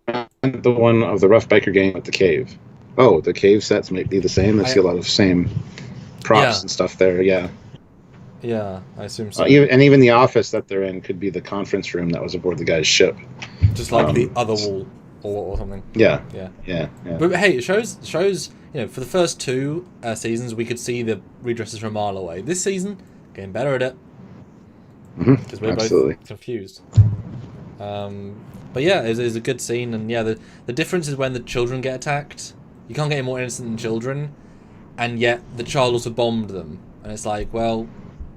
the one of the rough biker gang at the cave. Oh, the cave sets might be the same. I see a lot of same props and stuff there. Yeah. Yeah, I assume so. Even the office that they're in could be the conference room that was aboard the guy's ship. Just like the other wall or something. Yeah. But hey, it shows. For the first two seasons, we could see the redresses from a mile away. This season, getting better at it. Because we're both confused. But yeah, it was a good scene. And yeah, the difference is when the children get attacked. You can't get any more innocent than children. And yet, the child also bombed them. And it's like, well,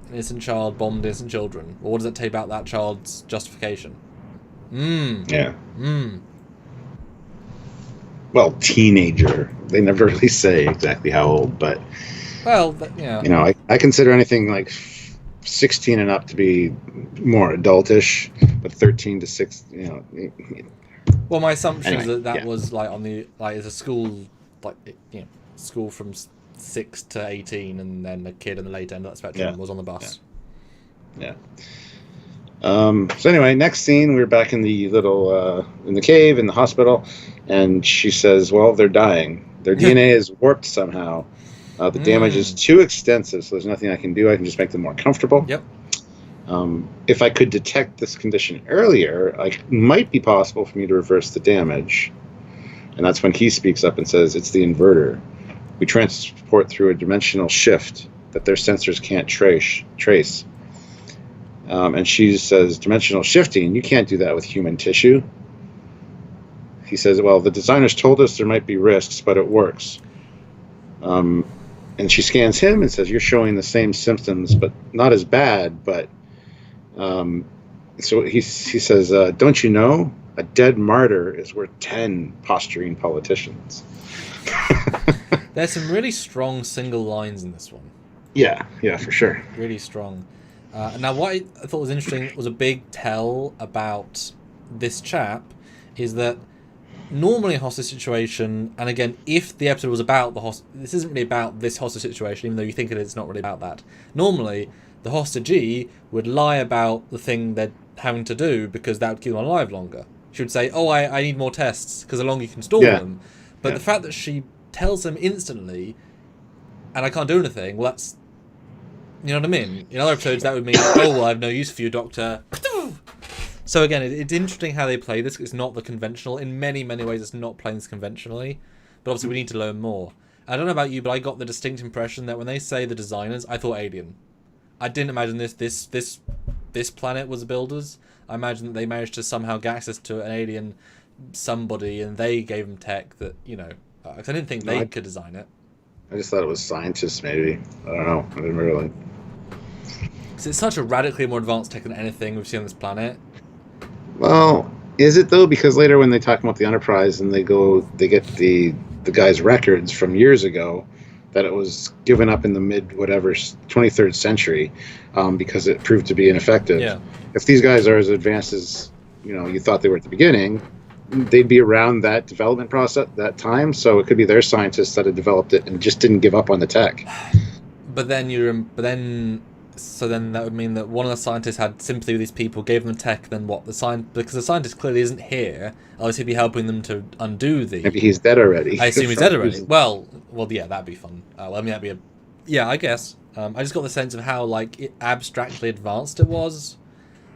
an innocent child bombed innocent children. Well, what does that take about that child's justification? Well, teenager. They never really say exactly how old, but... Well, I consider anything like 16 and up to be more adultish, but 13 to 6, Well, my assumption is that was like on the as a school, school from 6 to 18, and then a kid in the late end of that spectrum was on the bus. Yeah. So anyway, next scene, we're back in the little in the cave in the hospital, and she says, "Well, they're dying. Their DNA is warped somehow. The damage is too extensive, so there's nothing I can do. I can just make them more comfortable. Yep. If I could detect this condition earlier, it might be possible for me to reverse the damage. And that's when he speaks up and says, it's the inverter. We transport through a dimensional shift that their sensors can't trace. And she says, dimensional shifting, you can't do that with human tissue. He says, well, the designers told us there might be risks, but it works. And she scans him and says, you're showing the same symptoms, but not as bad. But so he says, don't you know? A dead martyr is worth 10 posturing politicians. There's some really strong single lines in this one. Yeah, for sure. Really strong. Now, what I thought was interesting was a big tell about this chap is that normally a hostage situation, and again, if the episode was about the hostage, this isn't really about this hostage situation, even though you think it is, it's not really about that. Normally, the hostagee would lie about the thing they're having to do because that would keep them alive longer. She would say, oh, I need more tests because the longer you can store them. But the fact that she tells them instantly, and I can't do anything, well, that's, you know what I mean? In other episodes, that would mean, oh, well, I have no use for you, Doctor. So again, it's interesting how they play this. It's not the conventional. In many, many ways, it's not playing this conventionally. But obviously, we need to learn more. I don't know about you, but I got the distinct impression that when they say the designers, I thought Alien. I didn't imagine this planet was the builders. I imagine that they managed to somehow get access to an alien somebody, and they gave them tech that, you know, because I didn't think they could design it. I just thought it was scientists, maybe. I don't know. I didn't really. Because it's such a radically more advanced tech than anything we've seen on this planet. Well, is it though? Because later when they talk about the Enterprise and they get the guy's records from years ago, that it was given up in the mid-whatever 23rd century because it proved to be ineffective. Yeah. If these guys are as advanced as, you know, you thought they were at the beginning, they'd be around that development process that time, so it could be their scientists that had developed it and just didn't give up on the tech. So then that would mean that one of the scientists had sympathy with these people, gave them the tech, then what? Because the scientist clearly isn't here, otherwise he'd be helping them to undo the... Maybe he's dead already. I assume he's dead already. Well, yeah, that'd be fun. That'd be a... Yeah, I guess. I just got the sense of how, like, abstractly advanced it was,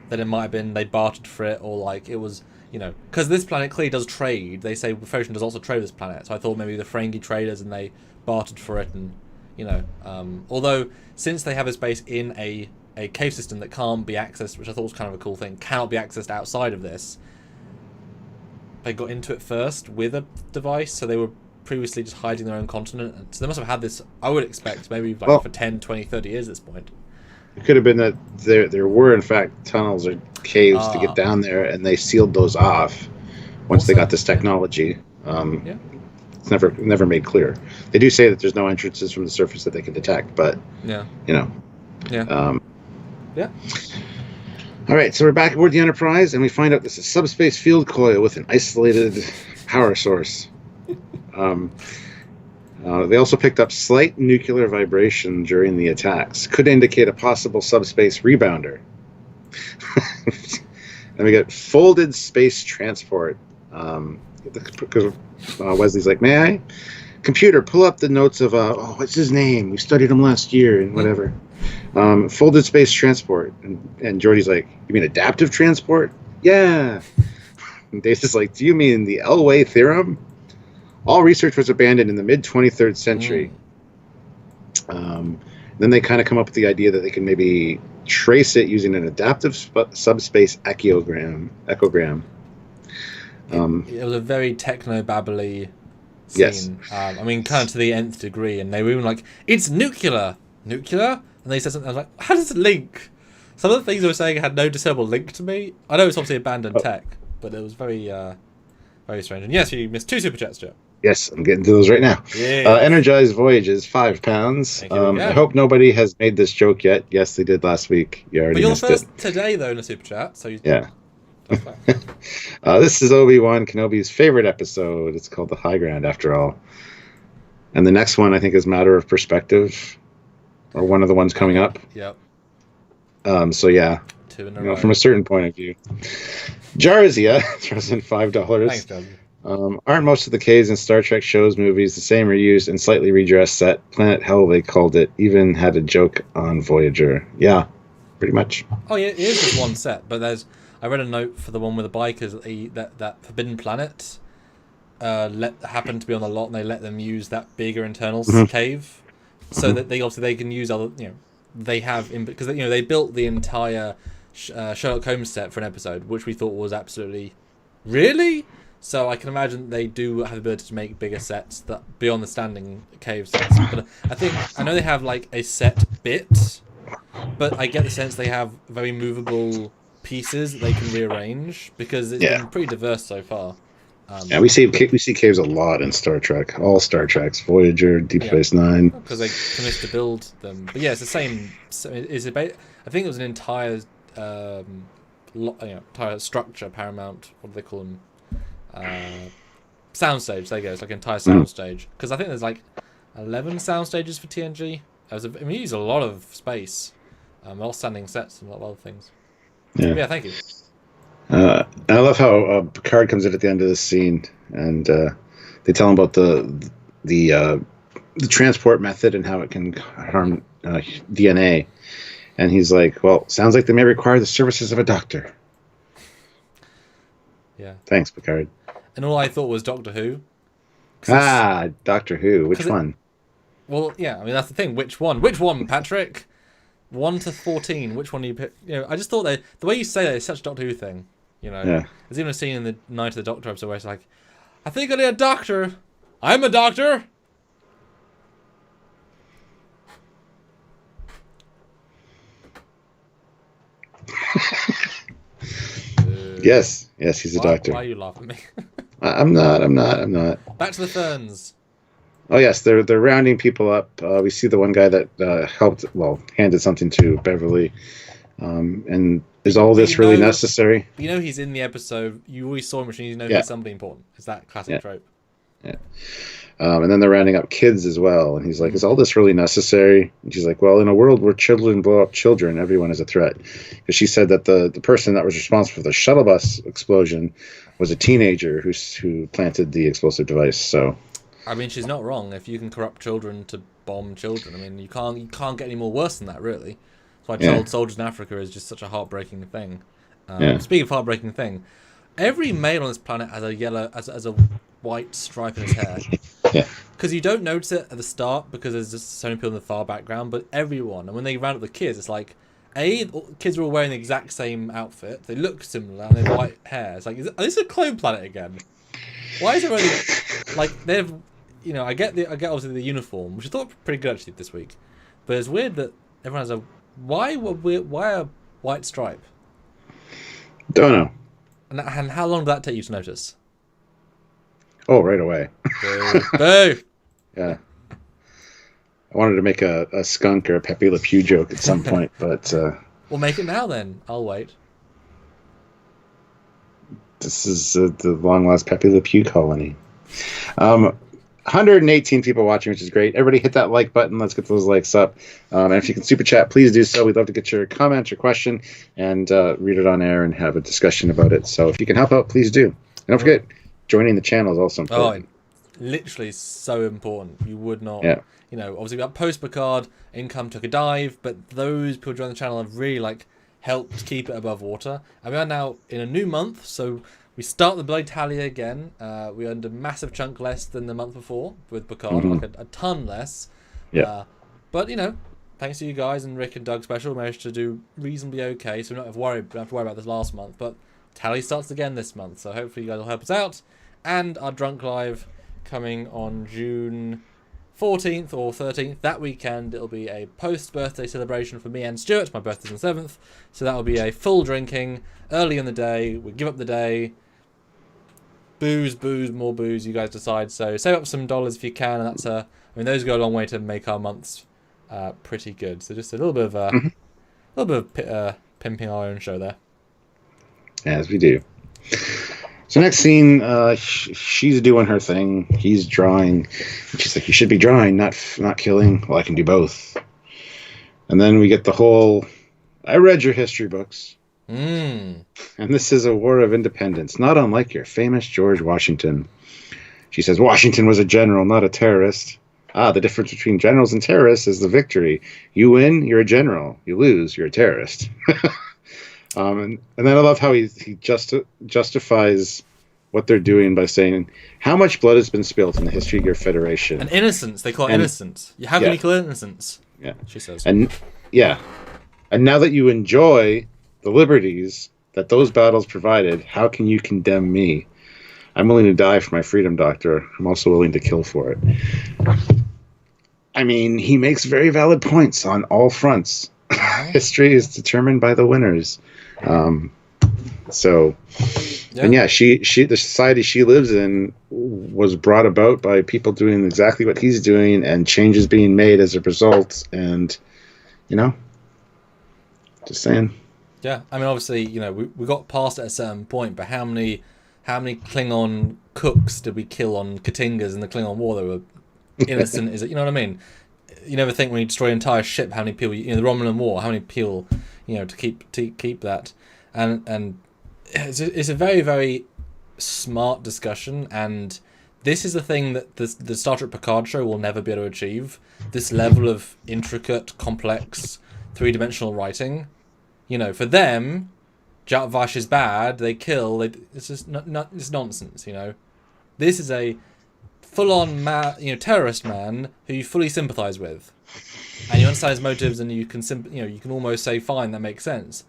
that it might have been they bartered for it, or, like, it was, you know... Because this planet clearly does trade. They say Federation does also trade with this planet, so I thought maybe the Ferengi traders and they bartered for it, and, you know... although, since they have this base in a cave system that can't be accessed, which I thought was kind of a cool thing, cannot be accessed outside of this, they got into it first with a device, so they were previously just hiding their own continent. So they must have had this, I would expect, maybe for 10, 20, 30 years at this point. It could have been that there were, in fact, tunnels or caves to get down there, and they sealed those off once they got this technology. Yeah. It's never made clear. They do say that there's no entrances from the surface that they can detect, but, yeah, you know. Yeah. Yeah. All right, so we're back aboard the Enterprise, and we find out this is a subspace field coil with an isolated power source. They also picked up slight nuclear vibration during the attacks. Could indicate a possible subspace rebounder. And we get folded space transport. Because Wesley's like, may I? Computer, pull up the notes of, what's his name? We studied him last year and whatever. Folded space transport. And Geordi's like, you mean adaptive transport? Yeah. And Dave's just like, do you mean the Elway theorem? All research was abandoned in the mid-23rd century. Then they kind of come up with the idea that they can maybe trace it using an adaptive subspace echogram. It was a very techno-babbly scene. Yes. I mean, kind of to the nth degree, and they were even like, it's nuclear! Nuclear? And they said something, I was like, how does it link? Some of the things they were saying had no discernible link to me. I know it's obviously abandoned tech, but it was very, very strange. And yes, you missed 2 super chats, Joe. Yes, I'm getting to those right now. Yeah. Energized Voyages, £5. I hope nobody has made this joke yet. Yes, they did last week. You already missed it. But you're first today, though, in a super chat. So yeah. This is Obi-Wan Kenobi's favorite episode. It's called The High Ground, after all. And the next one, I think, is Matter of Perspective, or one of the ones coming up. Yep. So, yeah. 2 in a row. From a certain point of view. Jarzia throws in $5. Thanks, Doug. Aren't most of the caves in Star Trek shows, movies the same reused and slightly redressed set? Planet Hell, they called it. Even had a joke on Voyager. Yeah, pretty much. Oh, yeah, it is just one set, but I read a note for the one with the bikers, that Forbidden Planet. happen to be on the lot, and they let them use that bigger internal Mhm. cave, so that they can use other, they have because they built the entire Sherlock Holmes set for an episode, which we thought was absolutely really. So I can imagine they do have the ability to make bigger sets that beyond the standing cave sets. But I know they have like a set bit, but I get the sense they have very movable pieces that they can rearrange because it's been pretty diverse so far. Yeah, we see caves a lot in Star Trek. All Star Treks, Voyager, Deep Space Nine. Because they managed to build them. But yeah, it's the same. Is it? I think it was an entire, entire structure. Paramount. What do they call them? Soundstage. There you go. It's like an entire soundstage. Because I think there's like 11 sound stages for TNG. We use a lot of space, a lot of standing sets and a lot of other things. Yeah, thank you. I love how Picard comes in at the end of this scene, and they tell him about the transport method and how it can harm DNA. And he's like, "Well, sounds like they may require the services of a doctor." Yeah. Thanks, Picard. And all I thought was Doctor Who. Doctor Who. Which one? Well, yeah. I mean, that's the thing. Which one? Which one, Patrick? 1 to 14. Which one do you pick? I just thought the way you say that is such a Doctor Who thing. There's even a scene in the Night of the Doctor episode where it's like, "I think I need a doctor. I'm a doctor." Yes, he's a doctor. Why are you laughing at me? I'm not. Back to the ferns. Oh yes, they're rounding people up. We see the one guy that handed something to Beverly, and is all this really necessary? He's in the episode. You always saw him, and he's somebody important. It's that classic trope. Yeah. And then they're rounding up kids as well, and he's like, "Is all this really necessary?" And she's like, "Well, in a world where children blow up children, everyone is a threat." Because she said that the person that was responsible for the shuttle bus explosion was a teenager who planted the explosive device. So, I mean, she's not wrong. If you can corrupt children to bomb children, I mean, you can't get any more worse than that, really. That's why child soldiers in Africa is just such a heartbreaking thing. Speaking of heartbreaking thing, every male on this planet has a white stripe in his hair. Because you don't notice it at the start because there's just so many people in the far background, but everyone, and when they round up the kids, it's like, kids are all wearing the exact same outfit, they look similar, and they have white hair. It's like, is this a clone planet again? Why is it really, like, they've, I get obviously the uniform, which I thought pretty good actually this week, but it's weird that everyone has why a white stripe? Don't know. And how long did that take you to notice? Oh, right away. Boo! Yeah. I wanted to make a skunk or a Pepe Le Pew joke at some point, but... We'll make it now then. I'll wait. This is the long-lost Pepe Le Pew colony. 118 people watching, which is great. Everybody hit that like button. Let's get those likes up. And if you can super chat, please do so. We'd love to get your comment, your question, and read it on air and have a discussion about it. So if you can help out, please do. And don't forget, joining the channel is also important. Literally so important. You would not... obviously we got post-Picard, income took a dive, but those people joining the channel have really, helped keep it above water. And we are now in a new month, so... We start the bloody tally again. We earned a massive chunk less than the month before with Picard, a ton less. Yeah. But thanks to you guys and Rick and Doug Special, we managed to do reasonably okay. So we don't have to worry about this last month. But tally starts again this month, so hopefully you guys will help us out. And our Drunk Live coming on June 14th or 13th. That weekend it'll be a post-birthday celebration for me and Stuart. My birthday's on the 7th, so that will be a full drinking early in the day. We give up the day. Booze, more booze, you guys decide. So save up some dollars if you can, and those go a long way to make our months pretty good. So just a little bit of pimping our own show there. As we do. So next scene, she's doing her thing. He's drawing. She's like, "You should be drawing, not killing." Well, I can do both. And then we get the whole, "I read your history books. And this is a war of independence, not unlike your famous George Washington." She says, "Washington was a general, not a terrorist." The difference between generals and terrorists is the victory. You win, you're a general. You lose, you're a terrorist. And then I love how he justifies what they're doing by saying how much blood has been spilled in the history of your federation. And innocence, they call it innocence. How can you kill innocence? Yeah, she says. And now that you enjoy the liberties that those battles provided, how can you condemn me? I'm willing to die for my freedom, Doctor. I'm also willing to kill for it. I mean, he makes very valid points on all fronts. History is determined by the winners. And the society she lives in was brought about by people doing exactly what he's doing, and changes being made as a result. And, just saying. Yeah, I mean, obviously, we got past it at a certain point, but how many Klingon cooks did we kill on Katingas in the Klingon War that were innocent? Is it, you know what I mean? You never think when you destroy an entire ship, how many people, the Romulan War, how many people, to keep that, and it's a very, very smart discussion, and this is the thing that the Star Trek Picard show will never be able to achieve. This level of intricate, complex, three-dimensional writing. For them, Jat Vash is bad. They kill. It's just it's nonsense. This is a full-on terrorist man who you fully sympathise with, and you understand his motives, and you can you can almost say, fine, that makes sense.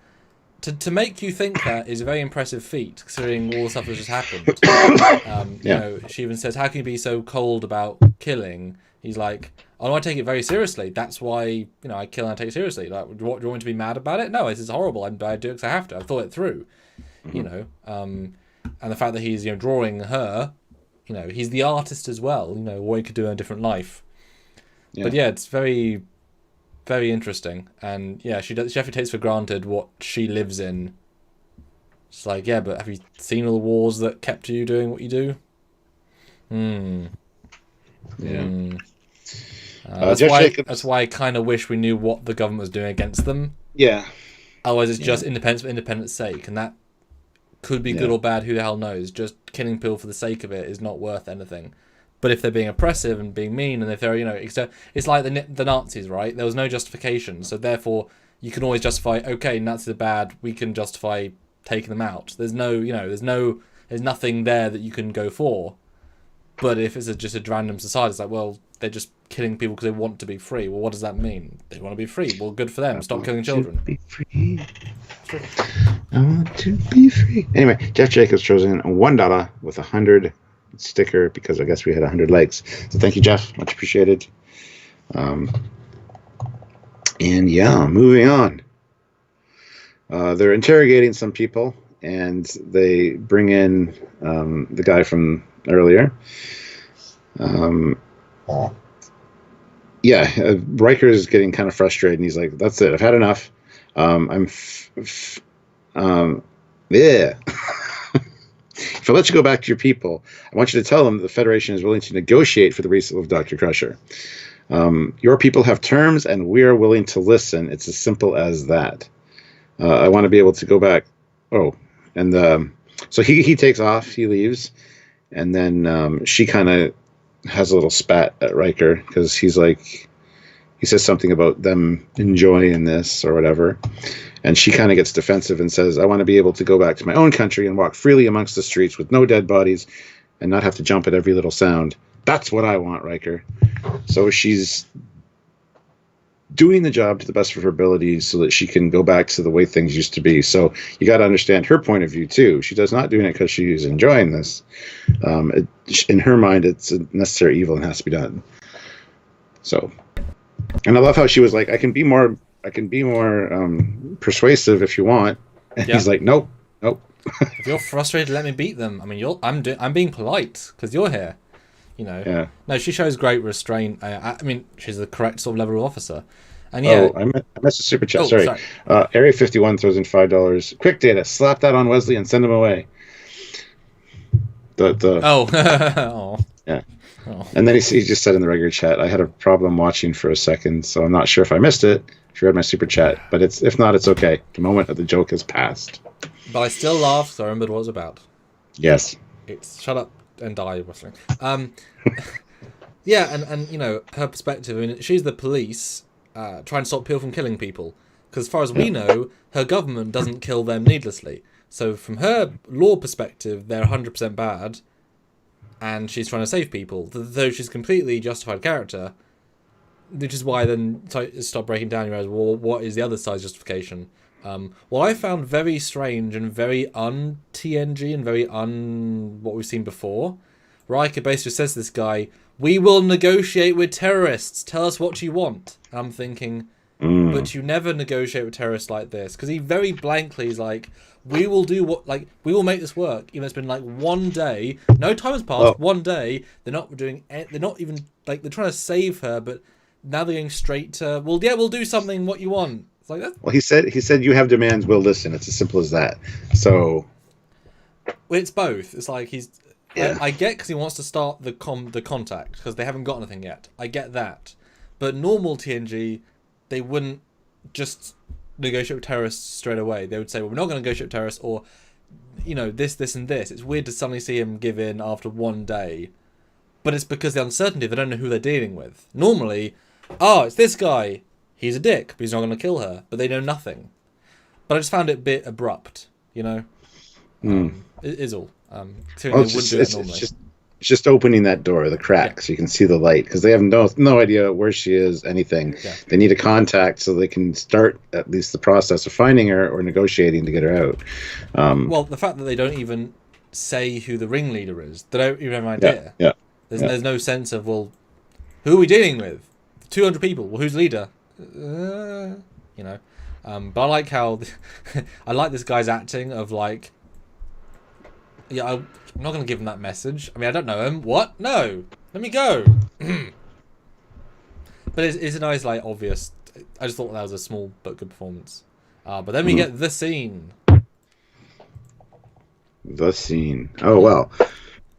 To make you think that is a very impressive feat, considering all the stuff that's just happened. She even says, "How can you be so cold about killing?" He's like, "Oh, no, I take it very seriously. That's why I kill and I take it seriously. Like, do you want me to be mad about it? No, this is horrible. I do it because I have to. I've thought it through." And the fact that he's drawing her, he's the artist as well. What he could do in a different life. Yeah. But it's very, very interesting, and she definitely takes for granted what she lives in. It's like, but have you seen all the wars that kept you doing what you do? That's why I kind of wish we knew what the government was doing against them. Yeah. Otherwise, it's just independence for independence sake, and that could be good or bad. Who the hell knows? Just killing people for the sake of it is not worth anything. But if they're being oppressive and being mean, and if they're it's like the Nazis, right? There was no justification, so therefore you can always justify. Okay, Nazis are bad. We can justify taking them out. There's nothing there that you can go for. But if it's just a random society, it's like, well, they're just killing people because they want to be free. Well, what does that mean? They want to be free. Well, good for them. Stop killing children. Be free. I want to be free. Anyway, Jeff Jacobs chose in $1 with 100 sticker because I guess we had 100 likes. So thank you, Jeff. Much appreciated. Moving on. They're interrogating some people, and they bring in the guy from earlier. Riker is getting kind of frustrated, and he's like, "That's it. I've had enough. If I let you go back to your people, I want you to tell them that the Federation is willing to negotiate for the release of Dr. Crusher. Your people have terms, and we are willing to listen. It's as simple as that. I want to be able to go back." So he takes off. He leaves, and then she kind of has a little spat at Riker because he says something about them enjoying this or whatever. And she kind of gets defensive and says, "I want to be able to go back to my own country and walk freely amongst the streets with no dead bodies and not have to jump at every little sound. That's what I want, Riker." So she's doing the job to the best of her abilities so that she can go back to the way things used to be. So you got to understand her point of view too. She does not doing it because she's enjoying this. In her mind, it's a necessary evil and has to be done. So, and I love how she was like, I can be more persuasive if you want. And he's like, nope. If you're frustrated, let me beat them. I mean, I'm being polite because you're here. Yeah. No, she shows great restraint. I mean, she's the correct sort of level of officer. And I missed a super chat. Sorry. Area 51 throws in $5. Quick data. Slap that on Wesley and send him away. Oh. Yeah. Oh. And then he just said in the regular chat, I had a problem watching for a second, so I'm not sure if I missed it. If you read my super chat, but if not, it's okay. The moment of the joke has passed. But I still laugh, so I remembered what it was about. Yes. It's shut up and die wrestling. Yeah, and her perspective. I mean, she's the police trying to stop people from killing people. Because as far as we know, her government doesn't kill them needlessly. So from her law perspective, they're 100% bad, and she's trying to save people. Though she's a completely justified character, which is why then stop breaking down. You realize, well, what is the other side's justification? What I found very strange and very un-TNG and very what we've seen before, Riker basically says to this guy, "We will negotiate with terrorists. Tell us what you want." And I'm thinking, but you never negotiate with terrorists like this, because he very blankly is like, "We will do we will make this work." Even though it's been like 1 day, no time has passed. 1 day, they're not even they're trying to save her, but now they're going straight to, well, yeah, we'll do something. What you want? It's like that. Well, he said you have demands. We'll listen. It's as simple as that. So, well, it's both. It's like he's. Yeah. I get because he wants to start the contact because they haven't got anything yet. I get that, but normal TNG, they wouldn't just negotiate with terrorists straight away. They would say, well, we're not going to negotiate with terrorists, or this, and this. It's weird to suddenly see him give in after 1 day, but it's because the uncertainty. They don't know who they're dealing with. Normally, it's this guy. He's a dick, but he's not going to kill her. But they know nothing. But I just found it a bit abrupt. It is all. It's just opening that door, the crack, so you can see the light, because they have no idea where she is, anything. Yeah. They need a contact so they can start at least the process of finding her or negotiating to get her out. Well, the fact that they don't even say who the ringleader is, they don't even have an idea. Yeah. There's no sense of, well, who are we dealing with? 200 people. Well, who's the leader? But I like how I like this guy's acting of like, yeah, I'm not going to give him that message. I mean, I don't know him. What? No, let me go. But it's a nice, like, obvious. I just thought that was a small but good performance. But then we get the scene. The scene. Oh well.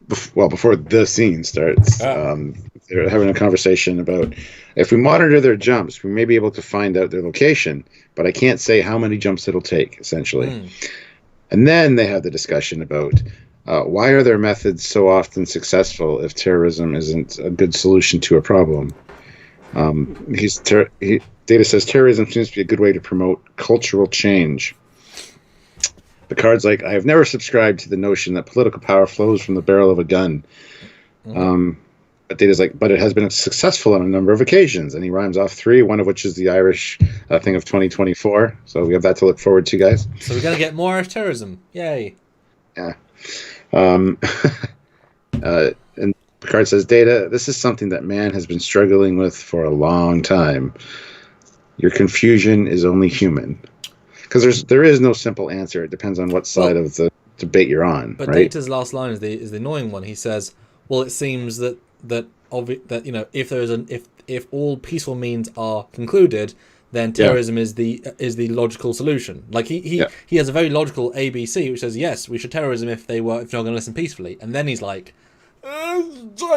Before the scene starts, they're having a conversation about if we monitor their jumps, we may be able to find out their location, but I can't say how many jumps it'll take, essentially. And then they have the discussion about why are their methods so often successful if terrorism isn't a good solution to a problem. Data says terrorism seems to be a good way to promote cultural change. Picard's like, I have never subscribed to the notion that political power flows from the barrel of a gun. But Data's like, but it has been successful on a number of occasions. And he rhymes off 3, one of which is the Irish thing of 2024. So we have that to look forward to, guys. So we're going to get more Irish terrorism. Yay. Yeah. And Picard says, Data, this is something that man has been struggling with for a long time. Your confusion is only human. Because there is no simple answer. It depends on what side of the debate you're on. But right? Data's last line is the annoying one. He says, "Well, it seems that if all peaceful means are concluded, then terrorism is the logical solution." Like he has a very logical ABC, which says yes, we should terrorism if they're not going to listen peacefully. And then he's like, I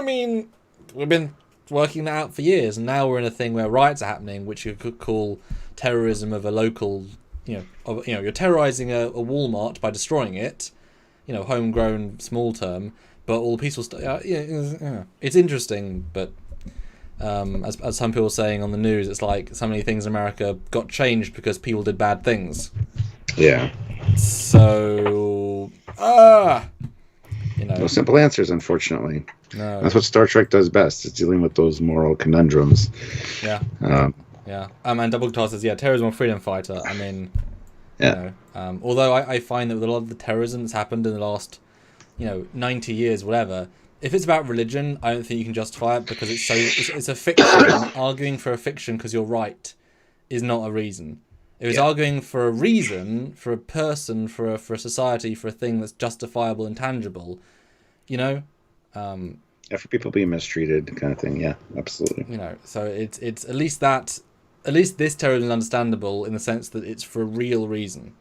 mean, we've been working that out for years, and now we're in a thing where riots are happening, which you could call terrorism of a local. You're terrorizing a Walmart by destroying it, homegrown small term, but all the peaceful stuff. It's interesting, but as some people are saying on the news, it's like so many things in America got changed because people did bad things. Yeah. So, no simple answers, unfortunately. No. That's what Star Trek does best, is dealing with those moral conundrums. Yeah. And Double Guitar says, terrorism or freedom fighter. I mean, although I find that with a lot of the terrorism that's happened in the last, 90 years, whatever, if it's about religion, I don't think you can justify it because it's a fiction. Arguing for a fiction because you're right is not a reason. If it's arguing for a reason, for a person, for a society, for a thing that's justifiable and tangible, for people being mistreated, kind of thing. Yeah, absolutely. So it's at least that. At least this terrorism is understandable in the sense that it's for a real reason.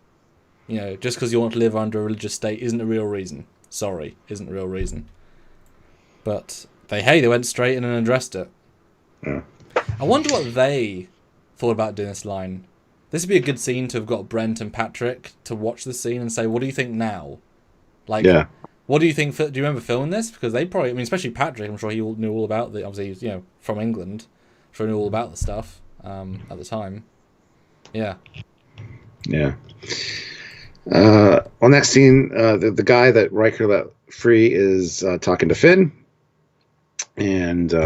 Just because you want to live under a religious state isn't a real reason. Sorry, isn't a real reason. But they went straight in and addressed it. Yeah. I wonder what they thought about doing this line. This would be a good scene to have got Brent and Patrick to watch the scene and say, what do you think now? What do you think? Do you remember filming this? Because they probably, especially Patrick, I'm sure he knew all about the, obviously he's, from England. I'm sure he knew all about the stuff. At the time. Yeah. Well, next scene, the guy that Riker let free is talking to Finn, and they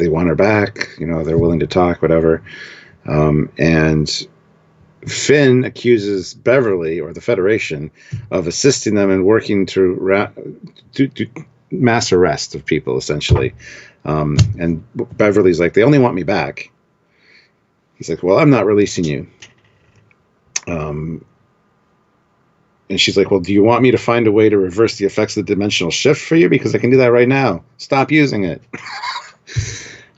want her back. They're willing to talk, whatever. And Finn accuses Beverly or the Federation of assisting them in working to mass arrest of people, essentially. And Beverly's like, they only want me back. He's like, well, I'm not releasing you. And she's like, well, do you want me to find a way to reverse the effects of the dimensional shift for you? Because I can do that right now. Stop using it.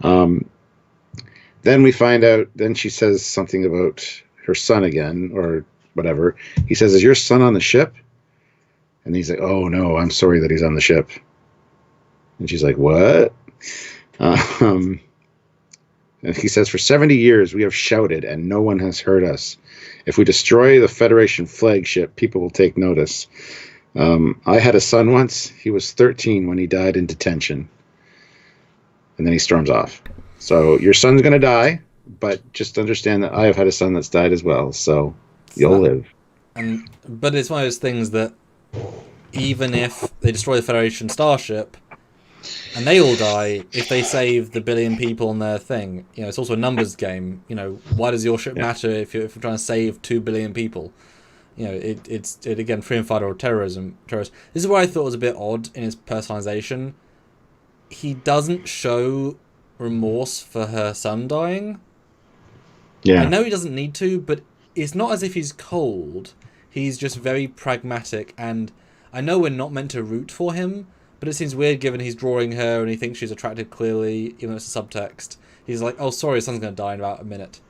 Then we find out, then she says something about her son again, or whatever. He says, is your son on the ship? And he's like, oh, no, I'm sorry that he's on the ship. And she's like, what? And he says, for 70 years, we have shouted, and no one has heard us. If we destroy the Federation flagship, people will take notice. I had a son once. He was 13 when he died in detention. And then he storms off. So your son's going to die, but just understand that I have had a son that's died as well. So you'll live. But it's one of those things that even if they destroy the Federation starship and they all die, if they save the billion people on their thing, it's also a numbers game. Why does your ship matter if you're trying to save 2 billion people? It's again, freedom fighter or terrorist. This is where I thought was a bit odd in his personalization. He doesn't show remorse for her son dying. I know he doesn't need to, but it's not as if he's cold. He's just very pragmatic, and I know we're not meant to root for him, but it seems weird given he's drawing her and he thinks she's attractive clearly, even though it's a subtext. He's like, oh, sorry, his son's going to die in about a minute.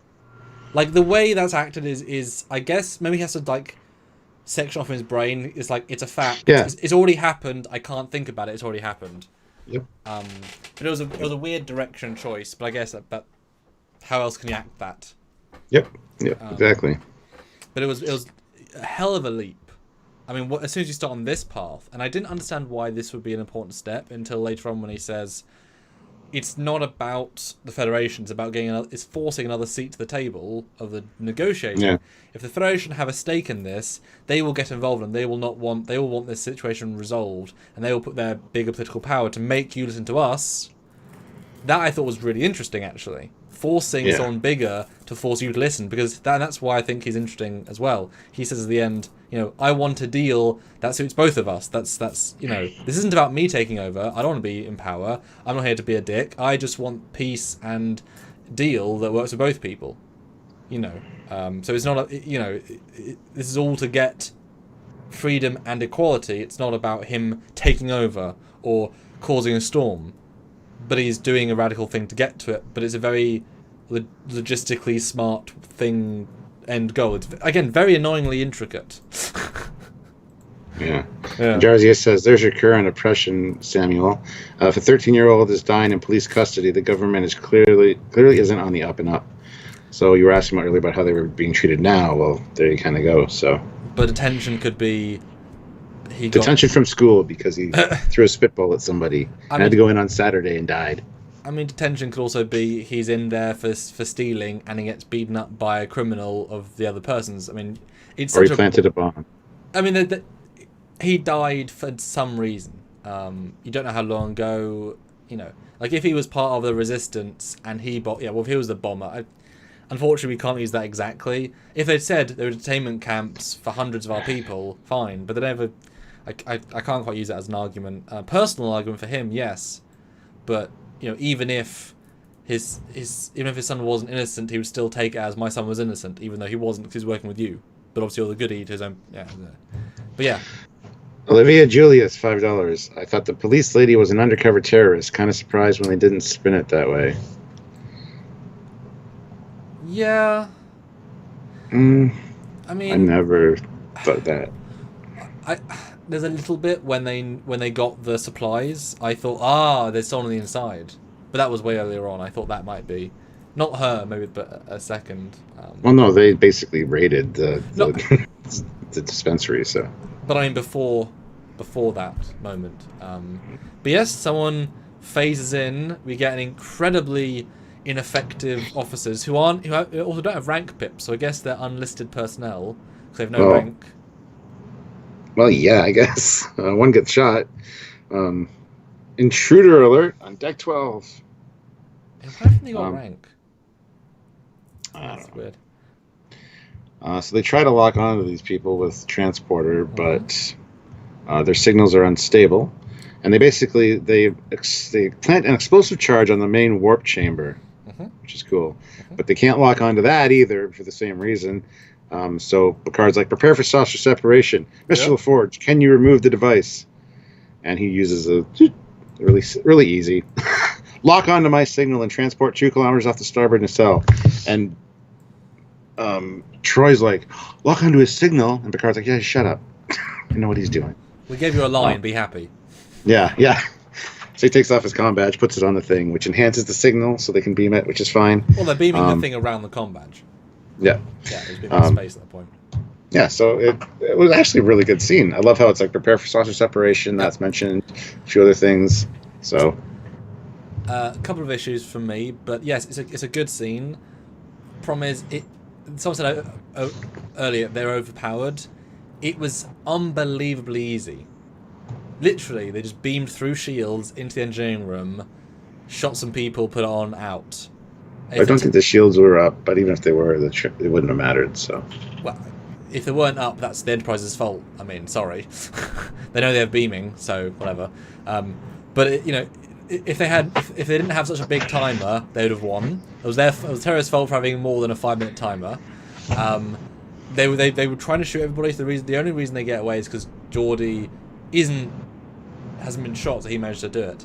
Like, the way that's acted is I guess, maybe he has to, section off in his brain. It's like, it's a fact. Yeah. It's already happened. I can't think about it. It's already happened. Yep. But it was a weird direction choice, but I guess that how else can you act that? Yep. Exactly. But it was a hell of a leap. I mean, as soon as you start on this path, and I didn't understand why this would be an important step until later on when he says it's not about the Federation, it's about it's forcing another seat to the table of the negotiating. Yeah. If the Federation have a stake in this, they will get involved and they will want this situation resolved, and they will put their bigger political power to make you listen to us. That I thought was really interesting, actually. Forcing someone bigger to force you to listen, because that's why I think he's interesting as well. He says at the end, I want a deal that suits both of us. That's this isn't about me taking over. I don't want to be in power. I'm not here to be a dick. I just want peace and deal that works for both people. So it's not this is all to get freedom and equality. It's not about him taking over or causing a storm. But he's doing a radical thing to get to it. But it's a very logistically smart thing, end goal. It's, again, very annoyingly intricate. Yeah. Jarzia says, there's your current oppression, Samuel. If a 13-year-old is dying in police custody, the government is clearly isn't on the up and up. So you were asking earlier about how they were being treated now. Well, there you kind of go. So. But detention could be... Detention from school because he threw a spitball at somebody and had to go in on Saturday and died. I mean, detention could also be he's in there for stealing and he gets beaten up by a criminal of the other person's. I mean, it's or he planted a bomb. I mean, he died for some reason. You don't know how long ago. Like if he was part of the resistance and he if he was the bomber. Unfortunately, we can't use that exactly. If they'd said there were detainment camps for hundreds of our people, fine. But they never. I can't quite use that as an argument. Personal argument for him, yes, but even if his son wasn't innocent, he would still take it as my son was innocent, even though he wasn't because he was working with you. But obviously, all the goody to his own. Yeah, but yeah. Olivia Julius, $5. I thought the police lady was an undercover terrorist. Kind of surprised when they didn't spin it that way. Yeah. I mean, I never thought that. There's a little bit when they got the supplies. I thought, there's someone on the inside, but that was way earlier on. I thought that might be not her, maybe, but a second. Well, no, they basically raided the dispensary. So, but I mean before that moment. But yes, someone phases in. We get an incredibly ineffective officers who also don't have rank pips. So I guess they're unlisted personnel because they have no Well, rank. Well, yeah, I guess one gets shot. Intruder alert on deck 12. And why haven't they got rank? That's weird. So they try to lock onto these people with transporter, but their signals are unstable, and they plant an explosive charge on the main warp chamber, which is cool. But they can't lock onto that either for the same reason. So Picard's like, prepare for saucer separation. Mr. LaForge, can you remove the device? And he uses a really easy lock onto my signal and transport 2 kilometers off the starboard nacelle. And Troy's like, lock onto his signal, and Picard's like, yeah, shut up. I know what he's doing. We gave you a line, be happy. Yeah. So he takes off his comm badge, puts it on the thing, which enhances the signal so they can beam it, which is fine. Well, they're beaming the thing around the comm badge. Yeah. Yeah, there's been space at that point. Yeah, so it was actually a really good scene. I love how it's like prepare for saucer separation. That's mentioned. A few other things. So a couple of issues from me, but yes, it's a good scene. Problem is, someone said earlier they're overpowered. It was unbelievably easy. Literally, they just beamed through shields into the engineering room, shot some people, put it on, out. I don't think the shields were up, but even if they were, it wouldn't have mattered. So, well, if they weren't up, that's the Enterprise's fault. I mean, sorry, they know they have beaming, so whatever. But if they didn't have such a big timer, they would have won. It was Terra's fault for having more than a 5-minute timer. They were trying to shoot everybody. So the only reason they get away is because Geordi hasn't been shot, so he managed to do it.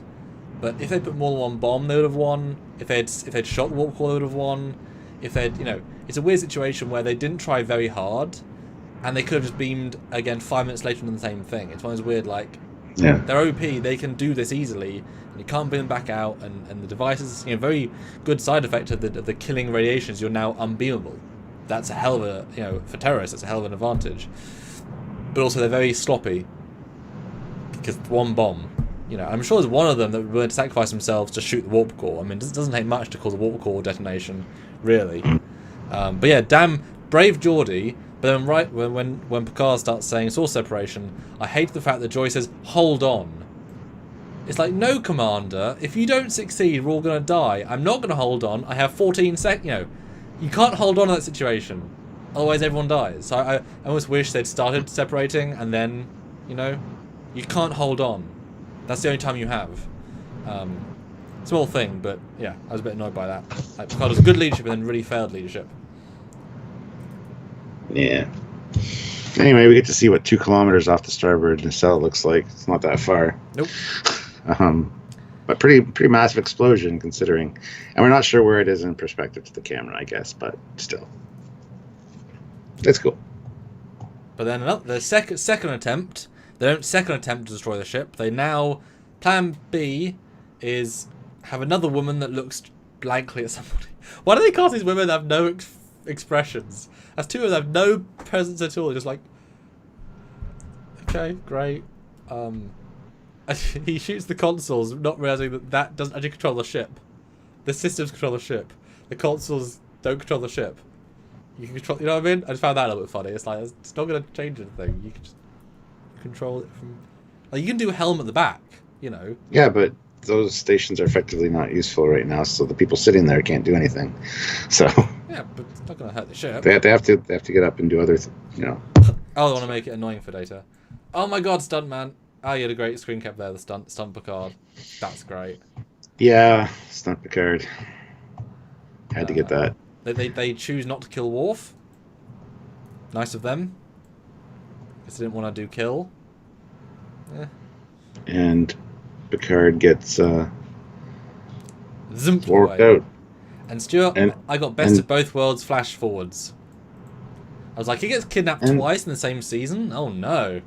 But if they put more than one bomb, they would have won. If they'd shot the warp core, they would have won. If it's a weird situation where they didn't try very hard, and they could have just beamed again 5 minutes later and done the same thing. It's one of those weird, they're OP, they can do this easily, and you can't beam them back out, and the devices, very good side effect of the killing radiations, you're now unbeamable. That's a hell of a, for terrorists, that's a hell of an advantage. But also they're very sloppy, because one bomb, I'm sure there's one of them that would willing to sacrifice themselves to shoot the warp core. I mean, it doesn't take much to cause a warp core detonation, really. But yeah, damn, brave Geordi. But then right when Picard starts saying source separation, I hate the fact that Joy says, hold on. It's like, no, Commander, if you don't succeed, we're all going to die. I'm not going to hold on. I have 14 seconds, You can't hold on to that situation. Otherwise everyone dies. So I almost wish they'd started separating and then, you can't hold on. That's the only time you have. Small thing, but yeah, I was a bit annoyed by that. Picard was good leadership and then really failed leadership. Yeah. Anyway, we get to see what 2 kilometers off the starboard nacelle looks like. It's not that far. Nope. But pretty massive explosion considering, and we're not sure where it is in perspective to the camera, I guess, but still, it's cool. But then the second attempt, they don't second attempt to destroy the ship. They now plan B is have another woman that looks blankly at somebody. Why do they cast these women that have no expressions? As two of them have no presence at all. Just like, okay, great. He shoots the consoles, not realizing that doesn't actually control the ship. The systems control the ship. The consoles don't control the ship. You can control. You know what I mean? I just found that a little bit funny. It's like it's not going to change anything. You can just control it from. You can do a helm at the back. Yeah, but those stations are effectively not useful right now, so the people sitting there can't do anything. So. Yeah, but it's not going to hurt the ship. They have to get up and do other, Oh, they want to make it annoying for Data. Oh my God, stuntman! Oh, you had a great screen cap there. The stunt Picard. That's great. Yeah, stunt Picard. Had to get that. They choose not to kill Worf. Nice of them. Guess they didn't want to do kill. Yeah. And Picard gets Zoomp warped away. out. And Stuart, I got best of both worlds flash forwards. I was like, he gets kidnapped twice in the same season? Oh no.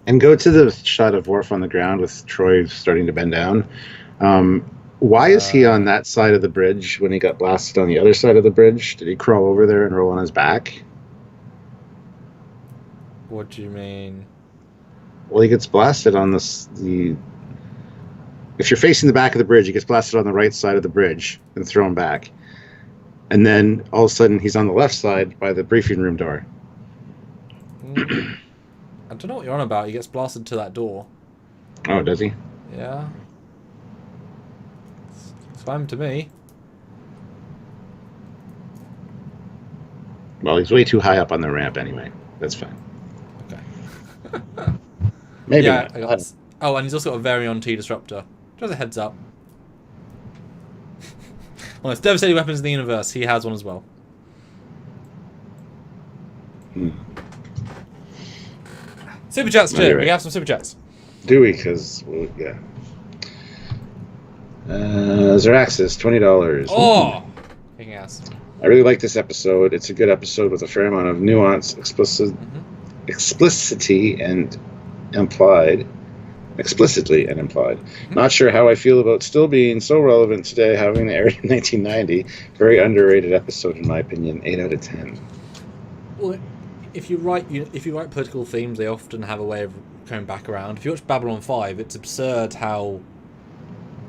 And go to the shot of Worf on the ground with Troy starting to bend down. Why is he on that side of the bridge when he got blasted on the other side of the bridge? Did he crawl over there and roll on his back? What do you mean? Well, he gets blasted on the If you're facing the back of the bridge, he gets blasted on the right side of the bridge and thrown back. And then all of a sudden, he's on the left side by the briefing room door. I don't know what you're on about. He gets blasted to that door. Oh, does he? Yeah. It's fine to me. Well, he's way too high up on the ramp anyway. That's fine. Okay. Maybe yeah, not. I got this. Oh, and he's also got a Varion T disruptor. Just a heads up. Well, it's devastating weapons in the universe. He has one as well. Super chats, Jim. Right. We have some super chats. Do we? Because, well, yeah. Zeraxis, $20. Oh! Kicking ass. I really like this episode. It's a good episode with a fair amount of nuance, explicitly and implied. Not sure how I feel about still being so relevant today, having aired in 1990. Very underrated episode, in my opinion. 8 out of 10. Well, if you write political themes, they often have a way of coming back around. If you watch Babylon 5, it's absurd how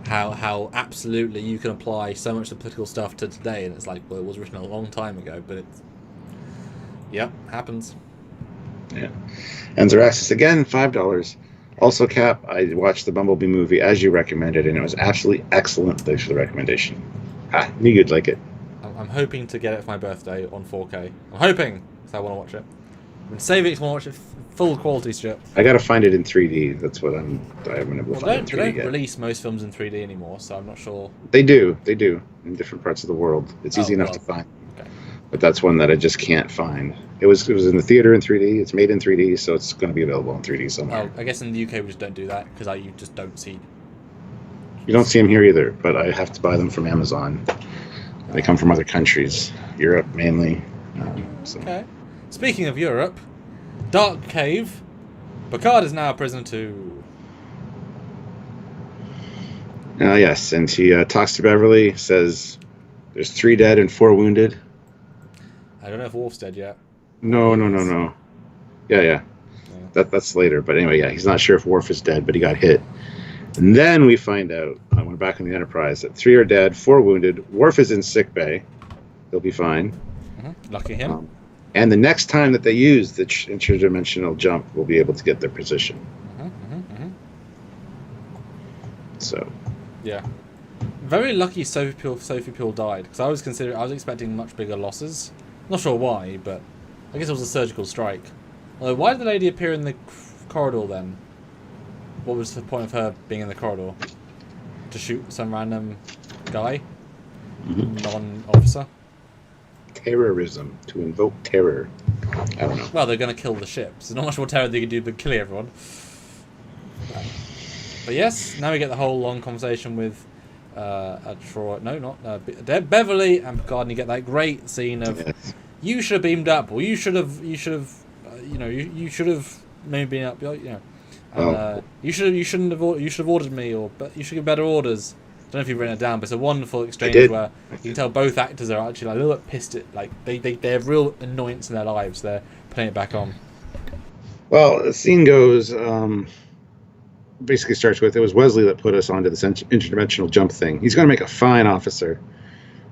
absolutely you can apply so much of the political stuff to today, and it's like, well, it was written a long time ago, but it's happens. Yeah. And Zeraxis again, $5. Also, Cap, I watched the Bumblebee movie as you recommended, and it was absolutely excellent. Thanks for the recommendation. Knew you'd like it. I'm hoping to get it for my birthday on 4K. I'm hoping, because I want to watch it. I've been saving it to watch it full quality strip. I gotta find it in 3D. That's what I haven't able to find it in 3D They don't yet. Release most films in 3D anymore, so I'm not sure. They do in different parts of the world. It's easy enough to find. Okay. But that's one that I just can't find. It was in the theater in 3D. It's made in 3D, so it's going to be available in 3D somewhere. Oh, I guess in the UK we just don't do that because you just don't see. You don't see them here either, but I have to buy them from Amazon. They come from other countries, Europe mainly. So. Okay. Speaking of Europe, Dark Cave. Picard is now a prisoner too. Yes, and he talks to Beverly, says there's 3 dead and 4 wounded. I don't know if Worf's dead yet. No. Yeah. That's later, but anyway, yeah, he's not sure if Worf is dead, but he got hit. And then we find out, I went back on the Enterprise, that 3 are dead, 4 wounded. Worf is in sickbay. He'll be fine. Mm-hmm. Lucky him. And the next time that they use the interdimensional jump, we'll be able to get their position. So. Yeah. Very lucky Sophie Peel died, because I was expecting much bigger losses. Not sure why, but I guess it was a surgical strike. Although, why did the lady appear in the corridor then? What was the point of her being in the corridor? To shoot some random guy? Non-officer? Terrorism. To invoke terror. I don't know. Well, they're going to kill the ship. So not much more terror they can do than killing everyone. But yes, now we get the whole long conversation with Troy. No, not Beverly and Picard, and you get that great scene of you should have beamed up, or you should have maybe been up, and you should have ordered me, or you should give better orders. I don't know if you've written it down, but it's a wonderful exchange where you can tell both actors are actually like a little bit pissed at, like they have real annoyance in their lives. They're putting it back on. Well, the scene goes. Basically starts with, it was Wesley that put us onto this interdimensional jump thing. He's going to make a fine officer.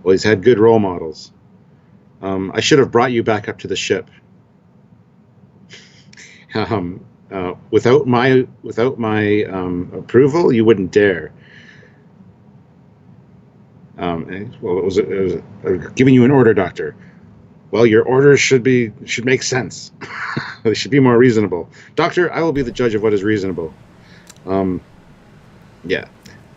Well, he's had good role models. I should have brought you back up to the ship. Without my approval, you wouldn't dare. Well, it was giving you an order, Doctor. Well, your orders should make sense. They should be more reasonable. Doctor, I will be the judge of what is reasonable. Yeah.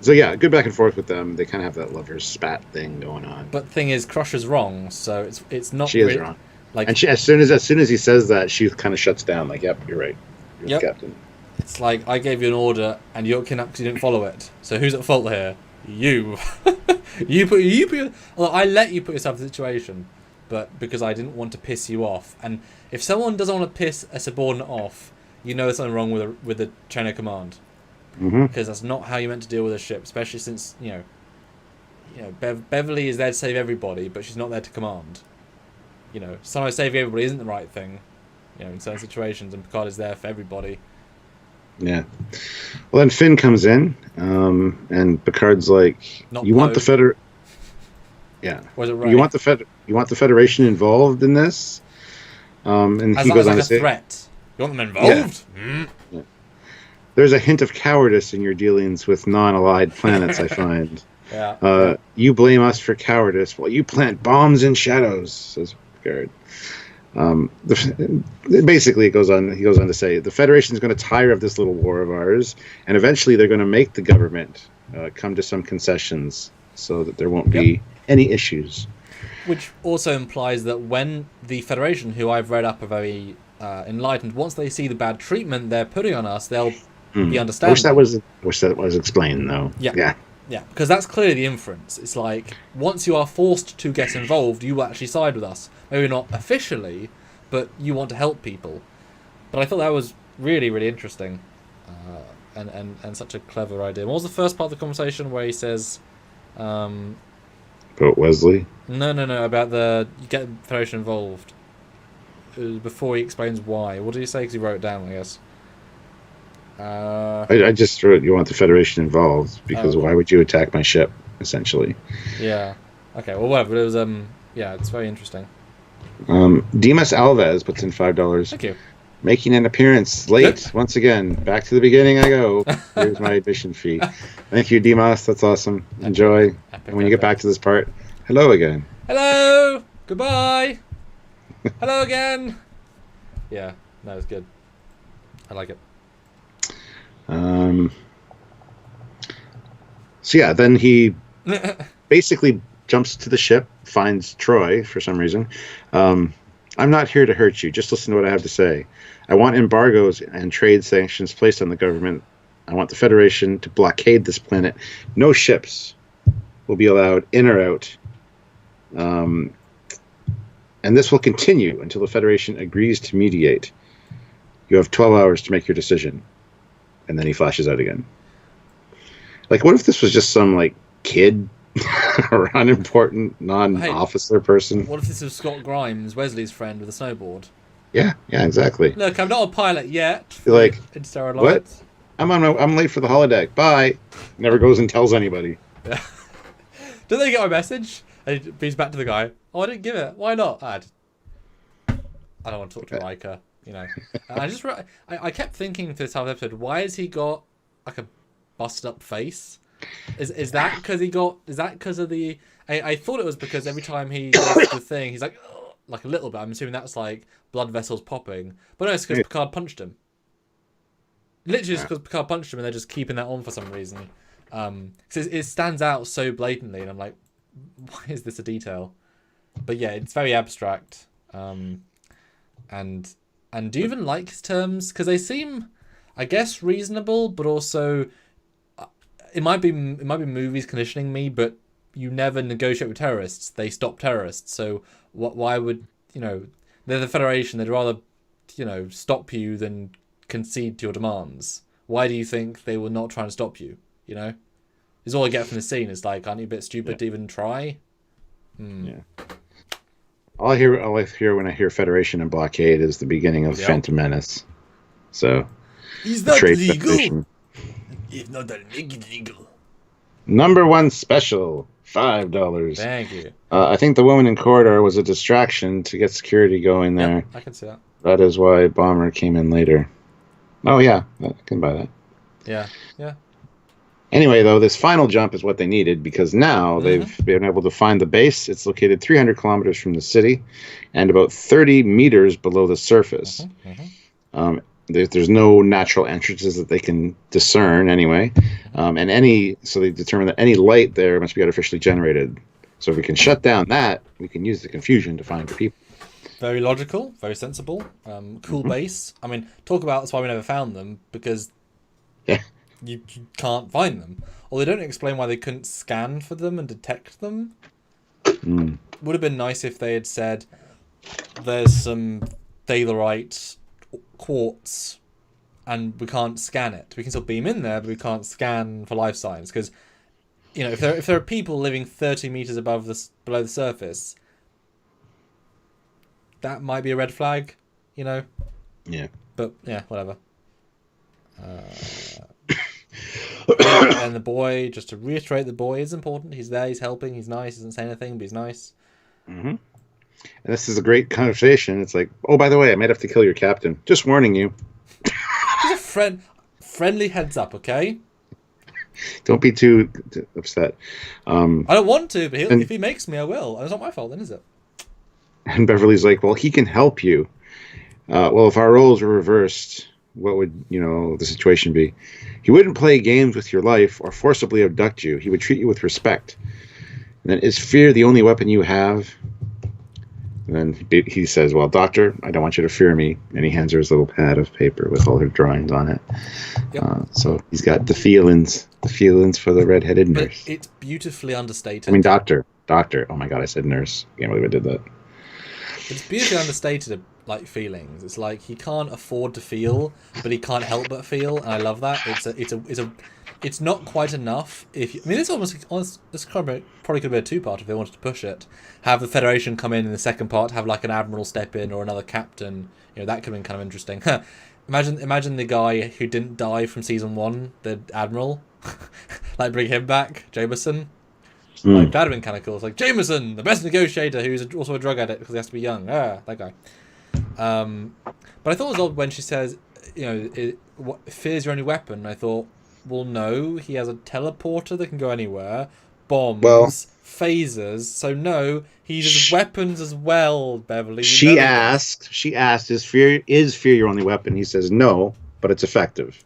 So yeah, good back and forth with them. They kind of have that lovers spat thing going on. But the thing is, Crusher's wrong, so it's not. She is wrong. Like, and as soon as he says that, she kind of shuts down. Like, yep, you're right. You're the captain. It's like, I gave you an order and you're kidnapped because you didn't follow it. So who's at fault here? You. I let you put yourself in a situation, but because I didn't want to piss you off. And if someone doesn't want to piss a subordinate off, you know there's something wrong with the chain of command. Because that's not how you meant to deal with a ship, especially since Beverly is there to save everybody, but she's not there to command. Sometimes saving everybody isn't the right thing, in certain situations, and Picard is there for everybody. Yeah. Well, then Finn comes in, and Picard's like, Not "You want the Poe. Yeah. Was it You Ray? want You want the Federation involved in this?" And he As goes like on to a say, threat. You want them "Yeah, involved? Mm. yeah. There's a hint of cowardice in your dealings with non-allied planets. I find. Yeah, yeah. You blame us for cowardice while you plant bombs in shadows," says Picard. Basically, it goes on. He goes on to say, "The Federation is going to tire of this little war of ours, and eventually they're going to make the government come to some concessions so that there won't Yep. be any issues." Which also implies that when the Federation, who I've read up are very enlightened, once they see the bad treatment they're putting on us, they'll be I wish understanding. that was explained though. Yeah. Yeah. Yeah, because that's clearly the inference. It's like, once you are forced to get involved, you will actually side with us. Maybe not officially, but you want to help people. But I thought that was really, really interesting. And such a clever idea. What was the first part of the conversation where he says, um, But Wesley, no, about you get the Federation involved? Before he explains why. What did he say? Because he wrote it down, I guess. I just wrote, "You want the Federation involved because Okay. why would you attack my ship?" Essentially. Yeah. Okay, well, whatever. But it was, yeah, it's very interesting. Dimas Alves puts in $5. Thank you. Making an appearance late once again. Back to the beginning I go. Here's my admission fee. Thank you, Dimas. That's awesome. Enjoy. And when you get back to this part, hello again. Hello! Goodbye! Hello again! Yeah, no, it's good. I like it. So yeah, then he basically jumps to the ship, finds Troy for some reason. "I'm not here to hurt you. Just listen to what I have to say. I want embargoes and trade sanctions placed on the government. I want the Federation to blockade this planet. No ships will be allowed in or out. And this will continue until the Federation agrees to mediate. You have 12 hours to make your decision." And then he flashes out again. Like, what if this was just some, like, kid or unimportant non-officer person? What if this was Scott Grimes, Wesley's friend with a snowboard? Yeah, exactly. Look, I'm not a pilot yet. You're like, Interstellar what? Alliance. I'm late for the holodeck. Bye. Never goes and tells anybody. Yeah. Did they get my message? And he's back to the guy. Oh, I didn't give it. Why not? I don't want to talk to Riker, you know. And I kept thinking through this whole episode, why has he got like a busted up face? Is that because is that because of the... I thought it was because every time he does the thing, he's like, "Ugh," like a little bit. I'm assuming that's like blood vessels popping. But no, it's because Picard punched him. Literally just because Picard punched him and they're just keeping that on for some reason. Because it stands out so blatantly and I'm like, why is this a detail? But yeah, it's very abstract. And do you even like his terms? Because they seem, I guess, reasonable, but also it might be movies conditioning me, but you never negotiate with terrorists. They stop terrorists. So why would, they're the Federation. They'd rather, stop you than concede to your demands. Why do you think they will not try and stop you? Is all I get from the scene. Is like, aren't you a bit stupid to even try? Yeah. All I hear when I hear Federation and blockade is the beginning of Phantom Menace. So, is that legal? Federation. If not, that'll make it legal. Number one special, $5. Thank you. I think the woman in corridor was a distraction to get security going there. Yep, I can see that. That is why Bomber came in later. Oh yeah, I can buy that. Yeah. Anyway, though, this final jump is what they needed because now they've been able to find the base. It's located 300 kilometers from the city and about 30 meters below the surface. There's no natural entrances that they can discern anyway. So they determined that any light there must be artificially generated. So if we can shut down that, we can use the confusion to find the people. Very logical, very sensible. Cool base. I mean, talk about that's why we never found them, because you can't find them. Or they don't explain why they couldn't scan for them and detect them. Would have been nice if they had said, there's some thalerite quartz and we can't scan it. We can still beam in there, but we can't scan for life signs. Because, if there are people living 30 meters below the surface, that might be a red flag, Yeah. But, yeah, whatever. And the boy, just to reiterate, the boy is important. He's there, he's helping, he's nice, he doesn't say anything, but he's nice. Mm-hmm. And this is a great conversation. It's like, oh, by the way, I might have to kill your captain. Just warning you. Just a friendly heads up, okay? Don't be too upset. I don't want to, but if he makes me, I will. And it's not my fault, then, is it? And Beverly's like, well, he can help you. Well, if our roles were reversed, what would, the situation be? He wouldn't play games with your life or forcibly abduct you. He would treat you with respect. And then, is fear the only weapon you have? And then he says, well, doctor, I don't want you to fear me. And he hands her his little pad of paper with all her drawings on it. Yep. So he's got the feelings for the redheaded nurse. But it's beautifully understated. I mean, doctor. Oh my God, I said nurse. Can't believe I did that. It's beautifully understated, like, feelings. It's like he can't afford to feel, but he can't help but feel, and I love that. It's not quite enough. This probably could have been a two-part if they wanted to push it. Have the Federation come in the second part, have like an admiral step in or another captain. That could have been kind of interesting. Imagine the guy who didn't die from season 1, the admiral, like bring him back, Jameson. Like, that'd have been kind of cool. It's like, Jameson, the best negotiator, who's also a drug addict because he has to be young. That guy. But I thought it was odd when she says, fear's your only weapon. I thought, well, no, he has a teleporter that can go anywhere, bombs, phasers. So no, he uses weapons as well, Beverly. She asked, is fear your only weapon? He says no, but it's effective.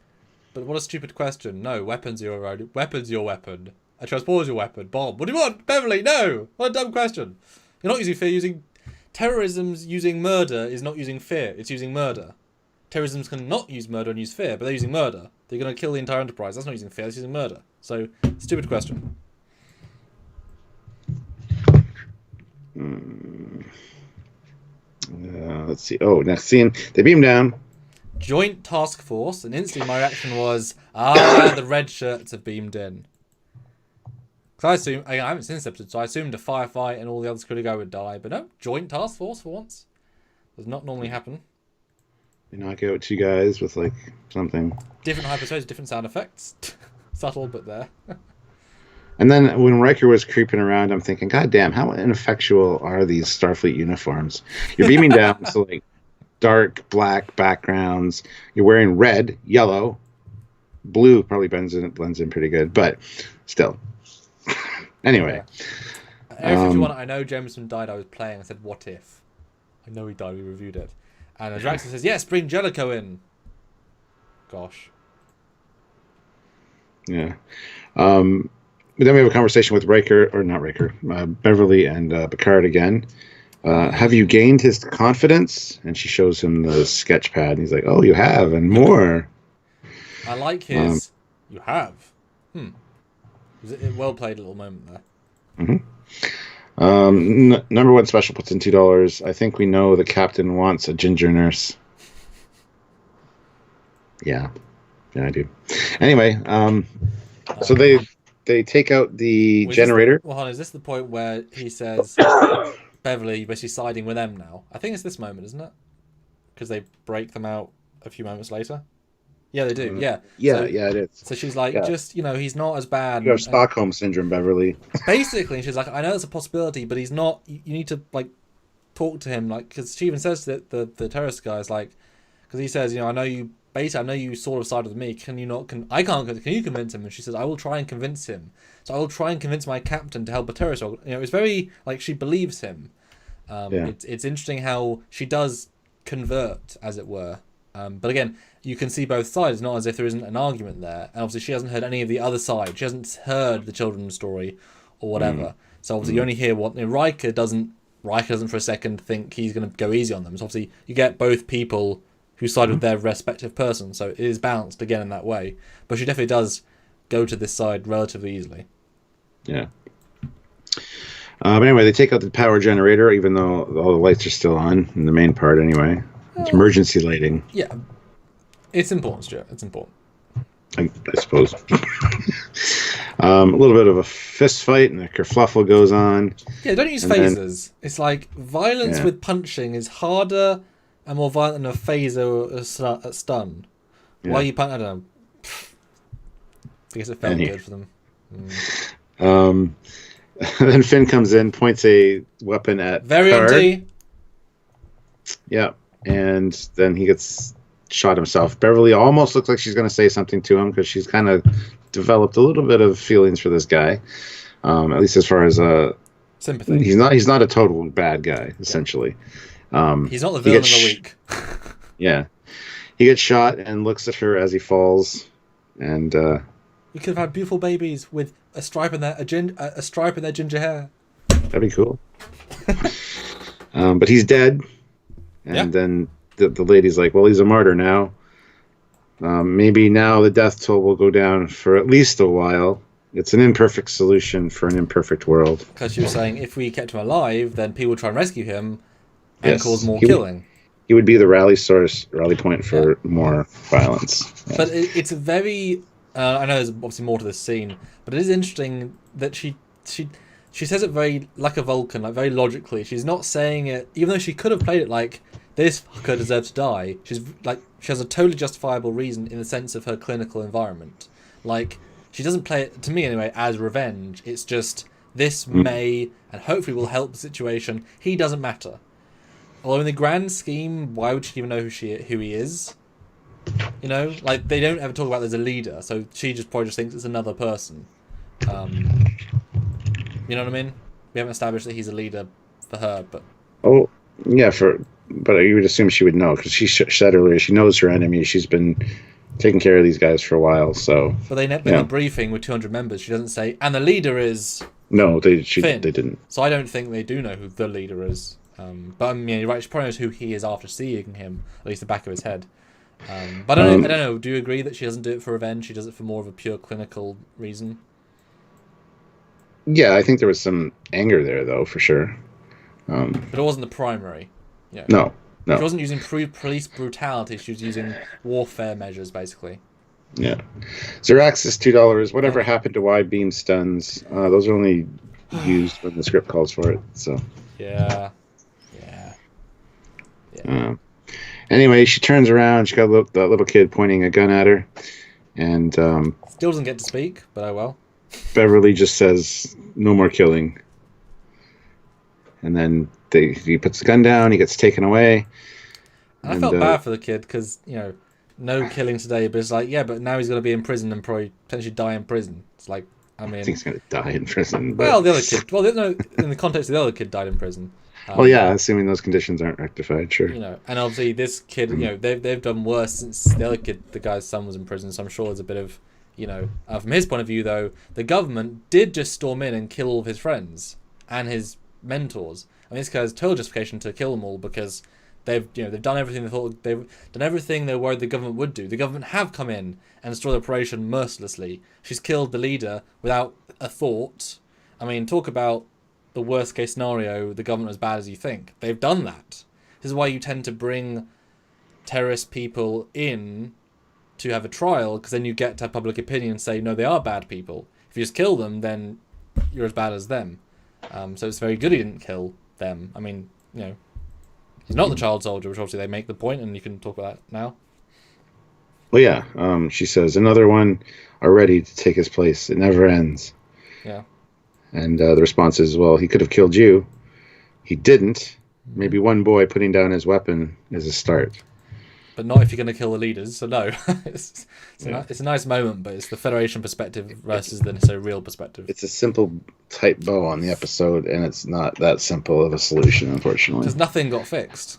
But what a stupid question. No, weapon's your weapon. A transporter's your weapon. Bomb. What do you want? Beverly, no! What a dumb question. You're not using fear, terrorism's using murder is not using fear, it's using murder. Terrorism can not use murder and use fear, but they're using murder. They're going to kill the entire enterprise. That's not using fear, that's using murder. So, stupid question. Let's see. Oh, next scene. They beam down. Joint task force, and instantly my reaction was, the red shirts have beamed in. Because I haven't seen this episode, so I assumed a firefight and all the other security guy would die. But no, joint task force for once. Does not normally happen. They knock out two guys with, like, something. Different hyperspace, different sound effects. Subtle, but there. And then when Riker was creeping around, I'm thinking, God damn, how ineffectual are these Starfleet uniforms? You're beaming down to, like, dark black backgrounds. You're wearing red, yellow, blue probably blends in pretty good, but still. Anyway. If you want, I know Jameson died, I was playing, I said, what if? I know he died, we reviewed it. And Draxler says, yes, bring Jellicoe in. Gosh. Yeah. But then we have a conversation with Beverly and Picard again. Have you gained his confidence? And she shows him the sketch pad, and he's like, oh, you have, and more. I like his, you have. Was it a well played little moment there? Number one special puts in $2. I think we know the captain wants a ginger nurse. Yeah, I do. Anyway, so they take out the generator. Is this the point where he says Beverly basically siding with them now? I think it's this moment, isn't it? Because they break them out a few moments later. Yeah, they do. Yeah, it is. So she's like, he's not as bad. You have Stockholm syndrome, Beverly. Basically, she's like, I know it's a possibility, but he's not. You need to talk to him, because she even says that the terrorist guy is like, because he says, I know you. Basically, I know you sort of sided with me. Can you not? Can you convince him? And she says, I will try and convince him. So I will try and convince my captain to help a terrorist. It's very she believes him. It's interesting how she does convert, as it were. But again, you can see both sides, not as if there isn't an argument there. And obviously she hasn't heard any of the other side. She hasn't heard the children's story or whatever. So obviously you only hear what Riker doesn't for a second think he's going to go easy on them. So obviously you get both people who side with their respective person. So it is balanced again in that way. But she definitely does go to this side relatively easily. Yeah. But anyway, they take out the power generator, even though all the lights are still on in the main part anyway. It's emergency lighting. Yeah. It's important, Stuart. It's important. I suppose. A little bit of a fist fight, and a kerfluffle goes on. Yeah, don't use phasers. It's like violence with punching is harder and more violent than a phaser or a stun. Why are you punting? I don't know. I guess it felt good for them. Then Finn comes in, points a weapon at Variant. Yeah, and then he gets shot himself. Beverly almost looks like she's going to say something to him because she's kind of developed a little bit of feelings for this guy, at least as far as sympathy. He's not a total bad guy, essentially. He's not the villain of the week. Yeah, he gets shot and looks at her as he falls, and we could have had beautiful babies with a stripe in their ginger hair. That'd be cool. But he's dead, and then the lady's like, "Well, he's a martyr now. Maybe now the death toll will go down for at least a while. It's an imperfect solution for an imperfect world." Because she was saying if we kept him alive, then people would try and rescue him and cause more killing. He would be the rally point for more violence. Yeah. But it's a very... I know there's obviously more to this scene, but it is interesting that she says it very like a Vulcan, like very logically. She's not saying it, even though she could have played it like, this fucker deserves to die. She has a totally justifiable reason in the sense of her clinical environment. Like, she doesn't play it, to me anyway, as revenge. It's just, this may and hopefully will help the situation. He doesn't matter. Although in the grand scheme, why would she even know who he is? You know, like, they don't ever talk about there's a leader, so she probably just thinks it's another person. You know what I mean? We haven't established that he's a leader for her, but... Oh, yeah, but you would assume she would know, because she said earlier she knows her enemy. She's been taking care of these guys for a while, so... But in the briefing with 200 members, she doesn't say, and the leader is... No, they Finn. didn't. So I don't think they do know who the leader is. But I mean, you're right, she probably knows who he is after seeing him, at least the back of his head. But I don't know, do you agree that she doesn't do it for revenge? She does it for more of a pure clinical reason? Yeah, I think there was some anger there, though, for sure. But it wasn't the primary. Yeah. No. She wasn't using police brutality, she was using warfare measures, basically. Yeah. Zerax is $2. Whatever happened to Y-beam stuns? Those are only used when the script calls for it, so... Yeah. Anyway, she turns around. She got that little kid pointing a gun at her, and still doesn't get to speak, but oh well. Beverly just says, "No more killing," and then he puts the gun down. He gets taken away. And I felt bad for the kid because no killing today, but it's like but now he's going to be in prison and probably potentially die in prison. It's like I think he's going to die in prison. But... Well, the other kid. Well, no, in the context of the other kid died in prison. Assuming those conditions aren't rectified, sure. And obviously this kid, they've done worse since the other kid, the guy's son, was in prison. So I'm sure there's a bit of, from his point of view, though, the government did just storm in and kill all of his friends and his mentors. I mean, this guy's total justification to kill them all because they've done everything they worried the government would do. The government have come in and destroyed the operation mercilessly. She's killed the leader without a thought. I mean, talk about the worst case scenario, the government as bad as you think. They've done that. This is why you tend to bring terrorist people in to have a trial, because then you get to have public opinion and say, no, they are bad people. If you just kill them, then you're as bad as them. So it's very good he didn't kill them. I mean, he's not the child soldier, which obviously they make the point, and you can talk about that now. Well, yeah. She says, another one are ready to take his place. It never ends. Yeah. And the response is, well, he could have killed you. He didn't. Maybe one boy putting down his weapon is a start. But not if you're going to kill the leaders, so no. It's a nice moment, but it's the Federation perspective versus the real perspective. It's a simple tight bow on the episode, and it's not that simple of a solution, unfortunately. Because nothing got fixed.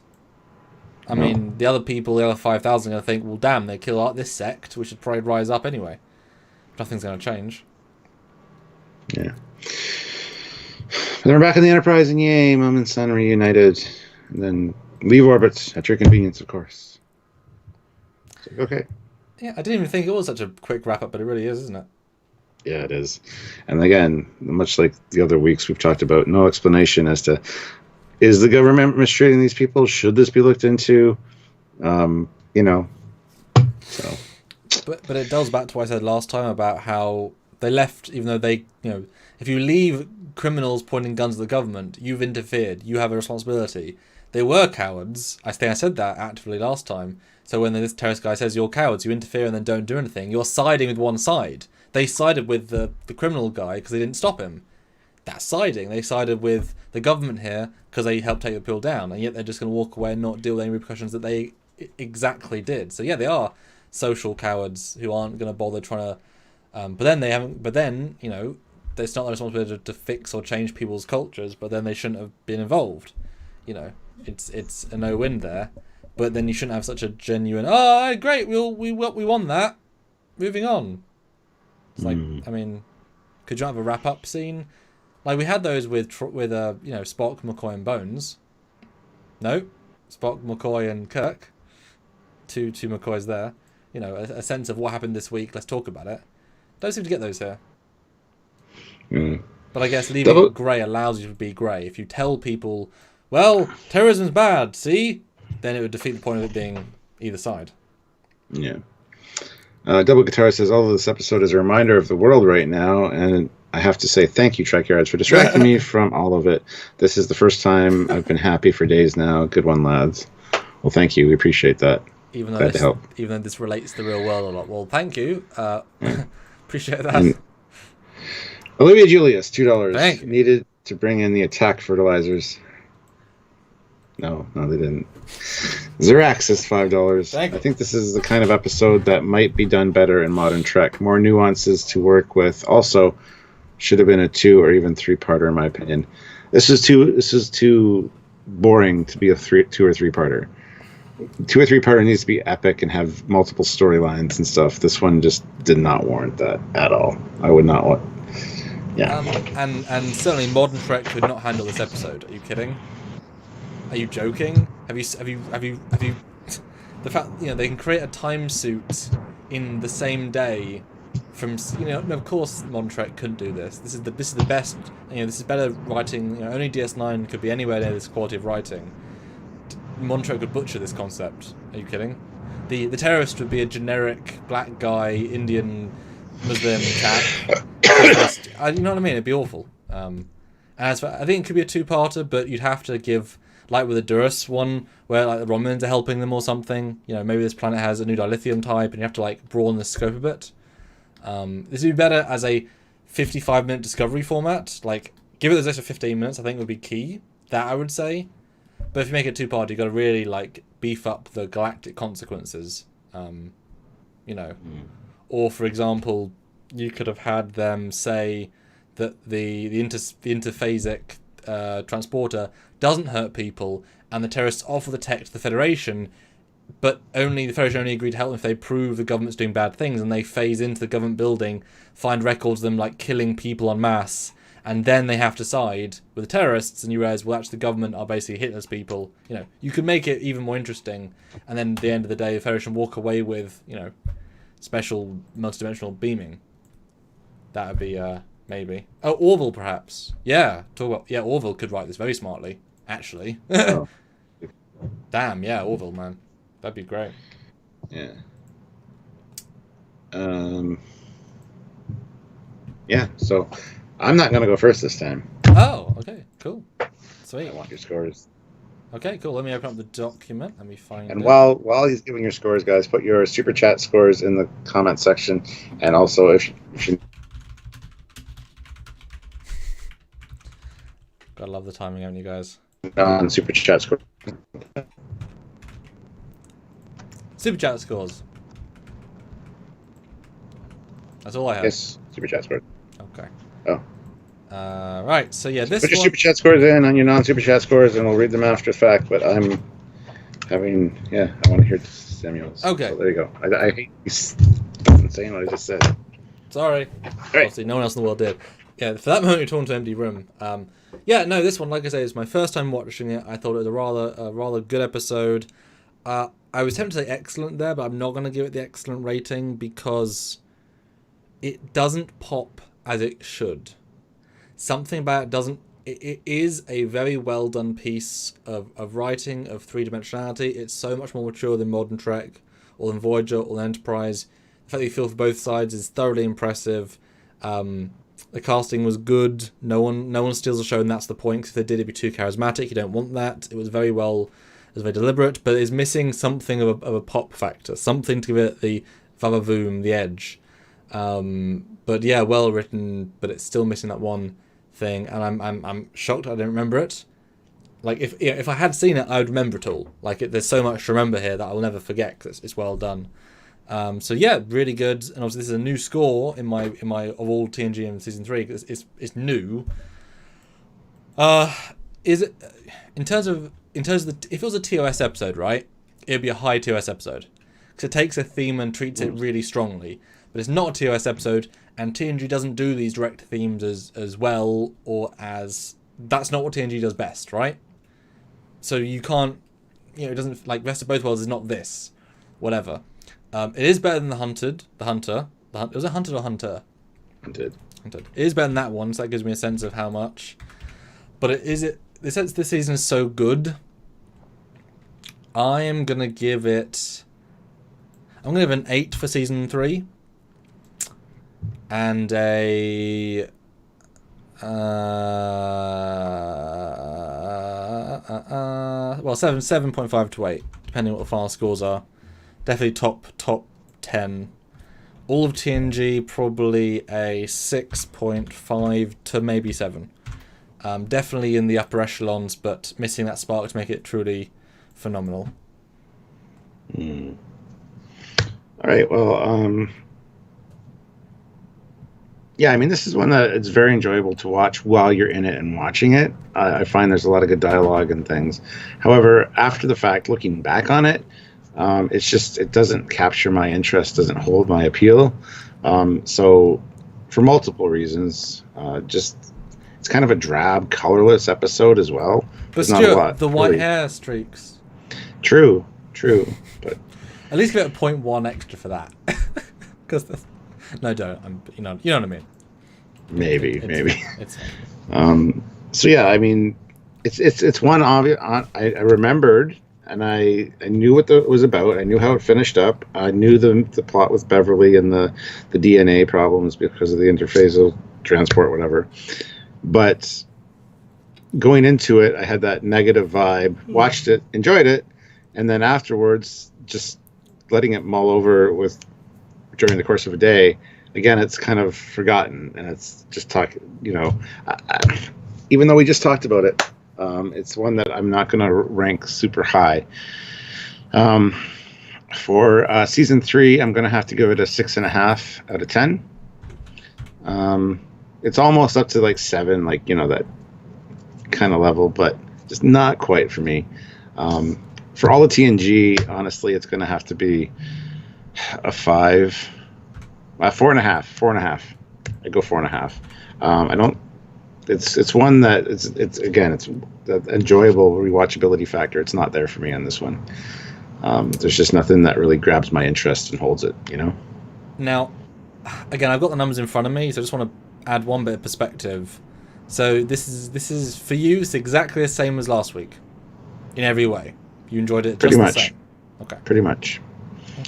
I mean, the other 5,000 are going to think, well, damn, they kill out this sect, we should probably rise up anyway. Nothing's going to change. Yeah. Then we're back in the Enterprise, and yay, Mom and son reunited. And then leave orbit at your convenience, of course. So, okay. Yeah, I didn't even think it was such a quick wrap-up, but it really is, isn't it? Yeah, it is. And again, much like the other weeks we've talked about, no explanation as to, is the government mistreating these people? Should this be looked into? So... But it goes back to what I said last time about how they left, even though they, if you leave criminals pointing guns at the government, you've interfered. You have a responsibility. They were cowards. I think I said that actively last time. So when this terrorist guy says you're cowards, you interfere and then don't do anything, you're siding with one side. They sided with the criminal guy because they didn't stop him. That's siding. They sided with the government here because they helped take the people down, and yet they're just going to walk away and not deal with any repercussions that they exactly did. So yeah, they are social cowards who aren't going to bother trying to. But then they haven't. But then it's not their responsibility to fix or change people's cultures. But then they shouldn't have been involved. It's a no-win there. But then you shouldn't have such a genuine. Oh, great! We won that. Moving on. It's like, I mean, could you not have a wrap-up scene? Like we had those with Spock, McCoy, and Bones. No, Spock, McCoy, and Kirk. Two McCoys there. A sense of what happened this week. Let's talk about it. Don't seem to get those here. But I guess leaving it grey allows you to be grey. If you tell people, well, terrorism's bad, see? Then it would defeat the point of it being either side. Yeah. Double Guitar says, although this episode is a reminder of the world right now, and I have to say thank you, Trekyards, for distracting me from all of it. This is the first time I've been happy for days now. Good one, lads. Well, thank you. We appreciate that. Even though this relates to the real world a lot. Well, thank you. Appreciate that. And Olivia Julius, $2. Needed to bring in the attack fertilizers. No, they didn't. Zerax is $5. I think this is the kind of episode that might be done better in modern Trek. More nuances to work with. Also, should have been a 2 or even 3-parter in my opinion. This is too boring to be a 2 or 3-parter. 2 or 3-parter needs to be epic and have multiple storylines and stuff. This one just did not warrant that at all. I would not want. Yeah. And certainly modern Trek could not handle this episode. Are you kidding? Are you joking? Have you the fact they can create a time suit in the same day from of course modern Trek couldn't do this. This is the best. This is better writing. Only DS9 could be anywhere near this quality of writing. Modern Trek could butcher this concept. Are you kidding? The terrorist would be a generic black guy, Indian, Muslim chap. You know what I mean? It'd be awful. And as for, I think it could be a 2-parter, but you'd have to give, like with the Duras one, where like the Romulans are helping them or something. Maybe this planet has a new dilithium type, and you have to like broaden the scope a bit. This would be better as a 55-minute Discovery format. Like, give it those extra 15 minutes. I think would be key. That I would say. But if you make it 2-part, you've got to really like beef up the galactic consequences. Or for example, you could have had them say that the interphasic transporter doesn't hurt people, and the terrorists offer the tech to the Federation, but the Federation only agree to help them if they prove the government's doing bad things, and they phase into the government building, find records of them like killing people en masse, and then they have to side with the terrorists, and you realize, well, actually the government are basically Hitler's people. You could make it even more interesting, and then at the end of the day, the Federation walk away with, special multidimensional beaming. That would be, maybe. Oh, Orville, perhaps. Yeah, Orville could write this very smartly, actually. Oh. Damn, yeah, Orville, man. That'd be great. Yeah. Yeah, so I'm not going to go first this time. Oh, okay, cool. Sweet. I want your scores. Okay, cool. Let me open up the document. Let me find it. And while he's giving your scores, guys, put your Super Chat scores in the comment section. And also, if you... Gotta love the timing, haven't you guys? On Super Chat scores. Super Chat scores. That's all I have. Yes, Super Chat scores. Okay. Oh. Right, so yeah, this Put your Super Chat scores in on your non-Super Chat scores, and we'll read them after the fact, but I want to hear Samuel's. Okay. So there you go. I hate saying what I just said. Sorry. Right. Obviously, no one else in the world did. Yeah, for that moment you're talking to an empty room. This one, like I say, is my first time watching it. I thought it was a rather good episode. I was tempted to say excellent there, but I'm not going to give it the excellent rating because it doesn't pop as it should. Something about it doesn't... It is a very well done piece of writing, of three-dimensionality. It's so much more mature than Modern Trek, or than Voyager, or than Enterprise. The fact that you feel for both sides is thoroughly impressive. The casting was good. No one steals the show, and that's the point. If they did, it'd be too charismatic. You don't want that. It was very well is very deliberate, but is missing something of a pop factor, something to give it the vavavoom, the edge. But yeah, well written, but it's still missing that one thing, and I'm shocked I don't remember it. Like if I had seen it, I would remember it all. Like there's so much to remember here that I'll never forget because it's well done. So yeah, really good. And obviously this is a new score in my of all TNG in season 3 because it's new. Is it in terms of if it was a TOS episode, right? It'd be a high TOS episode because it takes a theme and treats it really strongly. But it's not a TOS episode, and TNG doesn't do these direct themes as well or as that's not what TNG does best, right? So you can't, it doesn't, like, Best of Both Worlds is not this, whatever. It is better than The Hunter. Was it Hunted or Hunter? Hunted. It is better than that one, so that gives me a sense of how much. But the sense this season is so good, I'm going to give it an 8 for season 3. And a 7.5 to 8, depending on what the final scores are. Definitely top 10. All of TNG probably a 6.5 to maybe 7. Definitely in the upper echelons, but missing that spark to make it truly phenomenal. All right. Well, yeah, I mean, this is one that it's very enjoyable to watch while you're in it and watching it. I find there's a lot of good dialogue and things. However, after the fact, looking back on it, it doesn't capture my interest, doesn't hold my appeal. So for multiple reasons, it's kind of a drab, colorless episode as well. But Stuart, the white hair streaks. True, but at least give it a 0.1 extra for that. Because no, don't. You know what I mean. Maybe. It's so yeah, I mean, it's one obvious. I remembered, and I knew what it was about. I knew how it finished up. I knew the plot with Beverly and the DNA problems because of the interphasal transport, whatever. But going into it, I had that negative vibe. Watched it, enjoyed it, and then afterwards, just letting it mull over during the course of a day, again, it's kind of forgotten, and it's just even though we just talked about it, it's one that I'm not going to rank super high. For season 3, I'm going to have to give it a 6.5 out of 10. It's almost up to like 7, that kind of level, but just not quite for me. For all the TNG, honestly, it's going to have to be a 5, 4.5. I go 4.5. I don't. It's one that it's the enjoyable rewatchability factor. It's not there for me on this one. There's just nothing that really grabs my interest and holds it. Now, again, I've got the numbers in front of me, so I just want to add one bit of perspective. So this is for you. It's exactly the same as last week, in every way. You enjoyed it pretty just much. The same. Okay. Pretty much.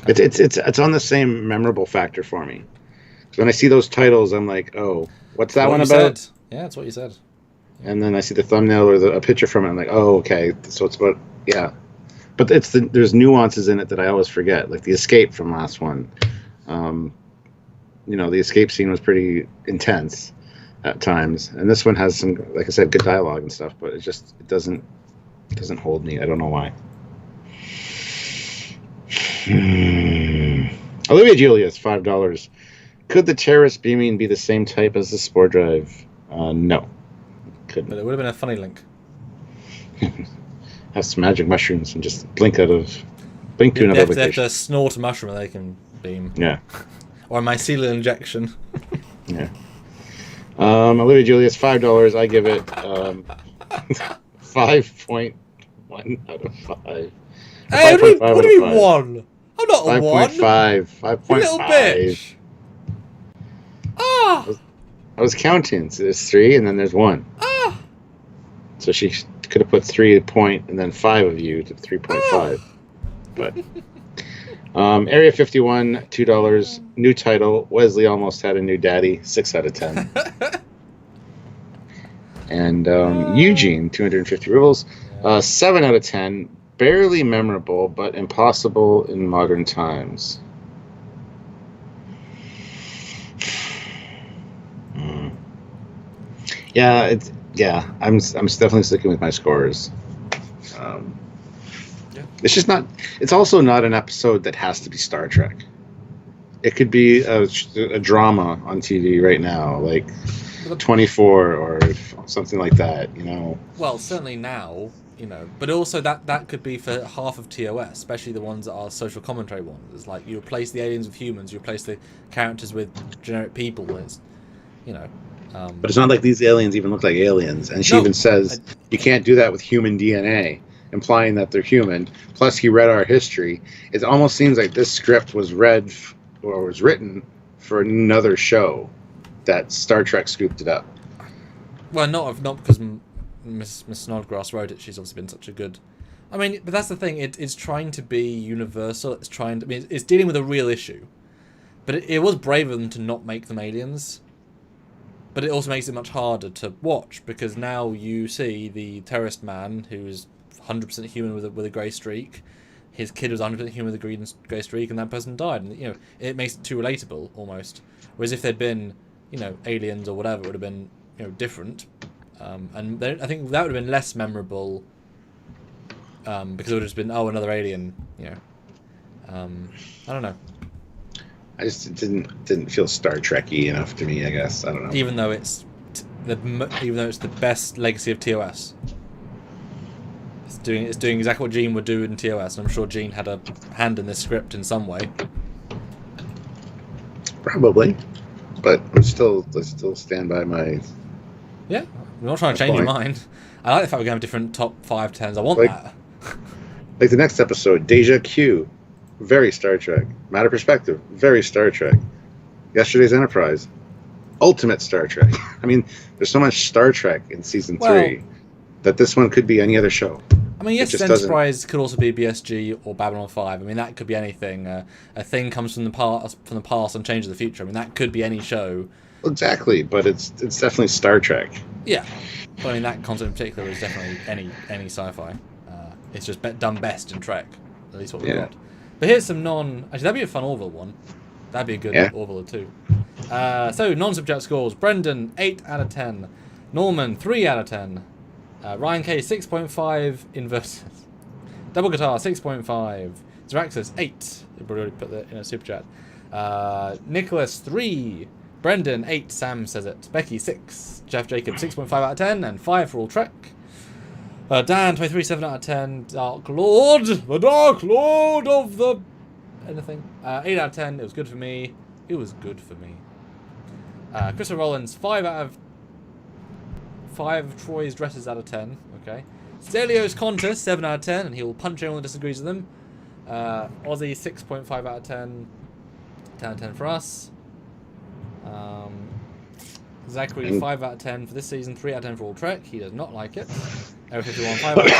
Okay. It's on the same memorable factor for me. So when I see those titles, I'm like, oh, what's that one about? Said. Yeah, that's what you said. Yeah. And then I see the thumbnail or a picture from it. I'm like, oh, okay. So it's about but there's nuances in it that I always forget, like the escape from last one. The escape scene was pretty intense at times, and this one has some, like I said, good dialogue and stuff. But it doesn't hold me. I don't know why. Olivia Julius, $5. Could the terrorist beaming be the same type as the spore drive? No. Couldn't. But it would have been a funny link. Have some magic mushrooms and just blink to another location. They have to snort a mushroom and they can beam. Yeah. Or a mycelial injection. Yeah. Olivia Julius, $5. I give it 5.1 out of 5. Hey, what do you mean 1? I'm not a 1. 5.5. 5.5. You little bitch. Ah! I was counting. So there's 3 and then there's 1. Ah! So she could have put 3 point and then 5 of you to 3.5. But Area 51, $2. New title. Wesley almost had a new daddy. 6 out of 10. And Eugene, 250 rubles. 7 out of 10. barely memorable, but impossible in modern times. Hmm. I'm definitely sticking with my scores. Um, Yeah. it's just not. It's also not an episode that has to be Star Trek. It could be a drama on TV right now, like 24 or something like that. You know. Well, certainly now, but also that could be for half of TOS, especially the ones that are social commentary ones. It's like you replace the aliens with humans, you replace the characters with generic people. It's, you know. But it's not like these aliens even look like aliens. And she No, even says you can't do that with human DNA, implying that they're human. Plus, he read our history. It almost seems like this script was read or was written for another show that Star Trek scooped it up. well, not because Miss Snodgrass wrote it. She's obviously been such a good. I mean, but that's the thing. It's trying to be universal. It's trying to. I mean, it's dealing with a real issue, but it was brave of them to not make them aliens. But it also makes it much harder to watch because now you see the terrorist man who's 100% human with a grey streak. His kid was 100% human with a grey streak, and that person died. And it makes it too relatable almost. Whereas if there'd been, aliens or whatever, it would have been, different. And then I think that would have been less memorable. Because it would have just been another alien. I don't know. I just didn't feel Star Trek-y enough to me. I guess I don't know. Even though it's the best legacy of TOS, it's doing exactly what Gene would do in TOS, and I'm sure Gene had a hand in this script in some way. Probably, but I still stand by my. Yeah, I'm not trying to change your mind. I like the fact we're going to have different top 5 10s. I want that. Like the next episode, Deja Q. Very Star Trek. Matter Perspective. Very Star Trek. Yesterday's Enterprise. Ultimate Star Trek. I mean, there's so much Star Trek in season 3 that this one could be any other show. I mean, yes, Enterprise could also be BSG or Babylon 5. I mean, that could be anything. A thing comes from the past and changes the future. I mean, that could be any show. Exactly, but it's definitely Star Trek. Yeah, but I mean, that concept in particular is definitely any sci-fi. It's just done best in Trek. At least what we've got. But here's some actually, that'd be a fun Orville one. That'd be a good Orville too. So, non-subject scores. Brendan, 8 out of 10. Norman, 3 out of 10. Ryan K, 6.5 inverted. Double Guitar, 6.5. Zeraxis, 8. You probably already put that in a super chat. Nicholas, 3. Brendan, 8. Sam says it. Becky, 6. Jeff Jacob, 6.5 out of 10. And 5 for all Trek. Dan, 23, 7 out of 10. Dark Lord. The Dark Lord of the... anything. 8 out of 10. It was good for me. It was good for me. Christopher Rollins, 5 out of... 5 of Troy's dresses out of 10. Okay. Stelio's Qantas, 7 out of 10. And he will punch anyone that disagrees with them. Aussie, 6.5 out of 10. 10 out of 10 for us. Zachary, 5 out of 10 for this season, 3 out of 10 for all Trek. He does not like it. Area 51, 5 out of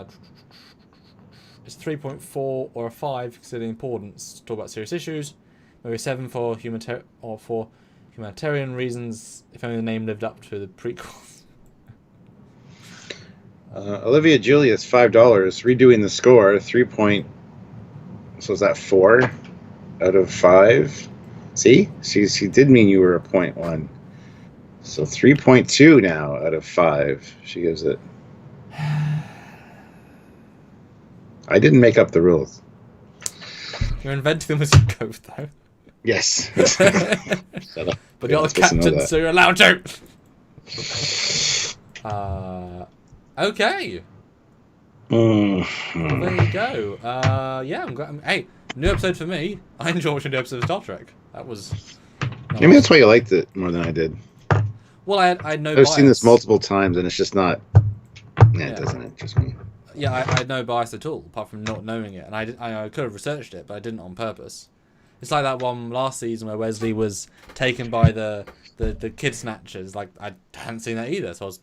10. It's 3.4 or a 5 considering importance to talk about serious issues. Maybe a 7 for humanitarian reasons, if only the name lived up to the prequels. Olivia Julius, $5. Redoing the score, 3 point... So is that 4 out of 5? See? She did mean you were a 0.1. So 3.2 now out of 5. She gives it. I didn't make up the rules. You're inventing them as you go, though. Yes. Shut up. But you're the captain, so you're allowed to. Okay. Well, there you go. Yeah, I'm glad. Hey, new episode for me. I enjoy watching the episode of Star Trek. That was. Maybe that's why you liked it more than I did. Well, I had no. I've seen this multiple times, and it's just not. Yeah, it doesn't interest me. Yeah, I had no bias at all, apart from not knowing it, and I could have researched it, but I didn't on purpose. It's like that one last season where Wesley was taken by the kid snatchers. Like, I hadn't seen that either, so I was,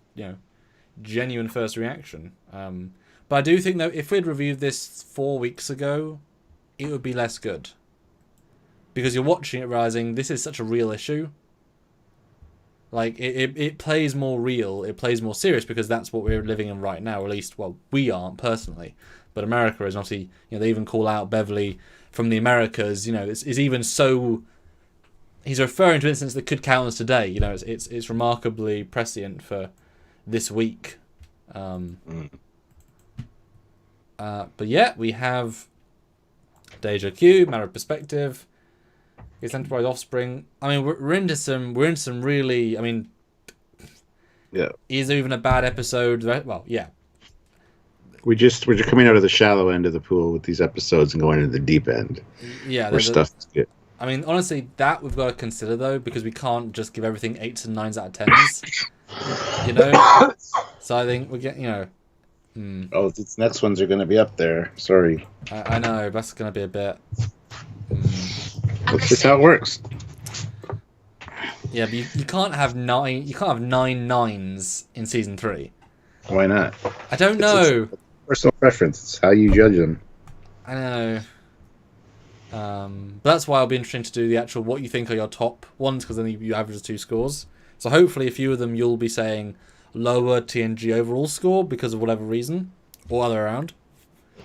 genuine first reaction. But I do think that if we'd reviewed this 4 weeks ago, it would be less good. Because you're watching it realizing this is such a real issue. Like it plays more real, it plays more serious because that's what we're living in right now. Or at least, well, we aren't personally, but America is obviously. They even call out Beverly from the Americas. It's even so. He's referring to incidents that could count as today. It's remarkably prescient for this week. But yeah, we have Deja Q, Matter of Perspective. His Enterprise Offspring. I mean, we're into some really. I mean, yeah. Is there even a bad episode? Well, yeah. We're just coming out of the shallow end of the pool with these episodes and going into the deep end. Yeah, where stuff is good. I mean, honestly, that we've got to consider though, because we can't just give everything 8s and 9s out of 10s. So I think we get Oh, these next ones are going to be up there. Sorry. I know that's going to be a bit. That's just how it works. Yeah, but you can't have 9. You can't have 9 9s in season 3. Why not? I don't know. It's personal preference. It's how you judge them. I know. But that's why I'll be interested to do the actual what you think are your top ones, because then you average the 2 scores. So hopefully a few of them you'll be saying lower TNG overall score because of whatever reason, or other around.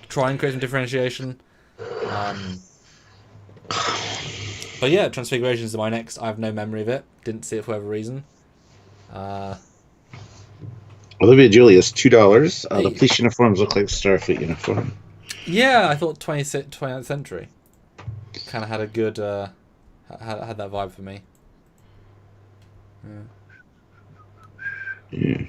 Try and create some differentiation. But yeah, Transfigurations is my next. I have no memory of it. Didn't see it for whatever reason. Olivia Julius, $2. The police uniforms look like Starfleet uniform. Yeah, I thought 20th century kind of had a good had that vibe for me. Yeah.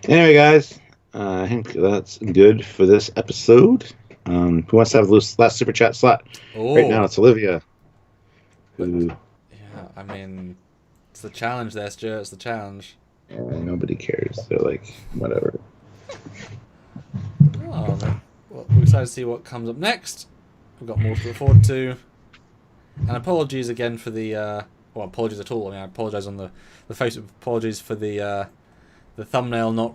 Anyway, guys, I think that's good for this episode. Who wants to have the last super chat slot? Right now, it's Olivia. Yeah, I mean, it's the challenge there, Stuart. It's the challenge. Yeah, nobody cares. They're like, whatever. Oh, man. Well, we're excited to see what comes up next. We've got more to look forward to. And apologies again for the... well, apologies at all. I mean, I apologise on the Facebook. Apologies for the thumbnail not...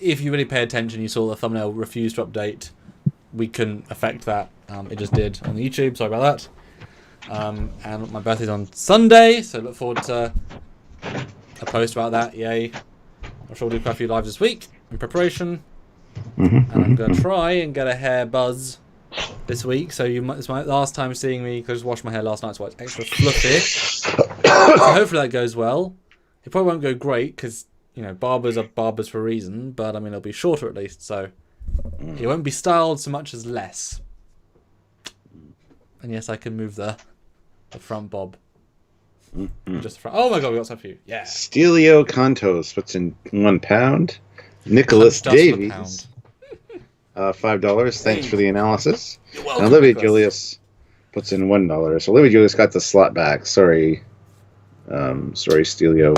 If you really pay attention, you saw the thumbnail refused to update. We couldn't affect that. It just did on the YouTube. Sorry about that. And my birthday's on Sunday, so look forward to a post about that. Yay. I'm sure we'll do quite a few lives this week in preparation. And I'm going to try and get a hair buzz this week. So it's my last time seeing me, because I just washed my hair last night, so it's extra fluffy. So hopefully that goes well. It probably won't go great, because, barbers are barbers for a reason, but I mean, it'll be shorter at least, so it won't be styled so much as less. And yes, I can move the front bob. Just the front. Oh my god, we got stuff for you. Yeah. Stelio Contos puts in £1. Nicholas Davies, $5. Thanks for the analysis. You're welcome, and Olivia Nicholas. Julius puts in $1. So Olivia Julius got the slot back. Sorry, Stelio.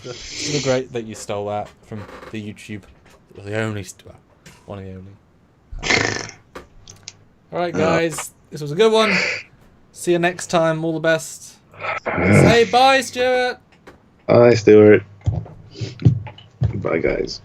It's really great that you stole that from the YouTube. The only, one of the only. Alright, guys. This was a good one. See you next time. All the best. Say bye, Stuart. Bye, Stuart. Bye, guys.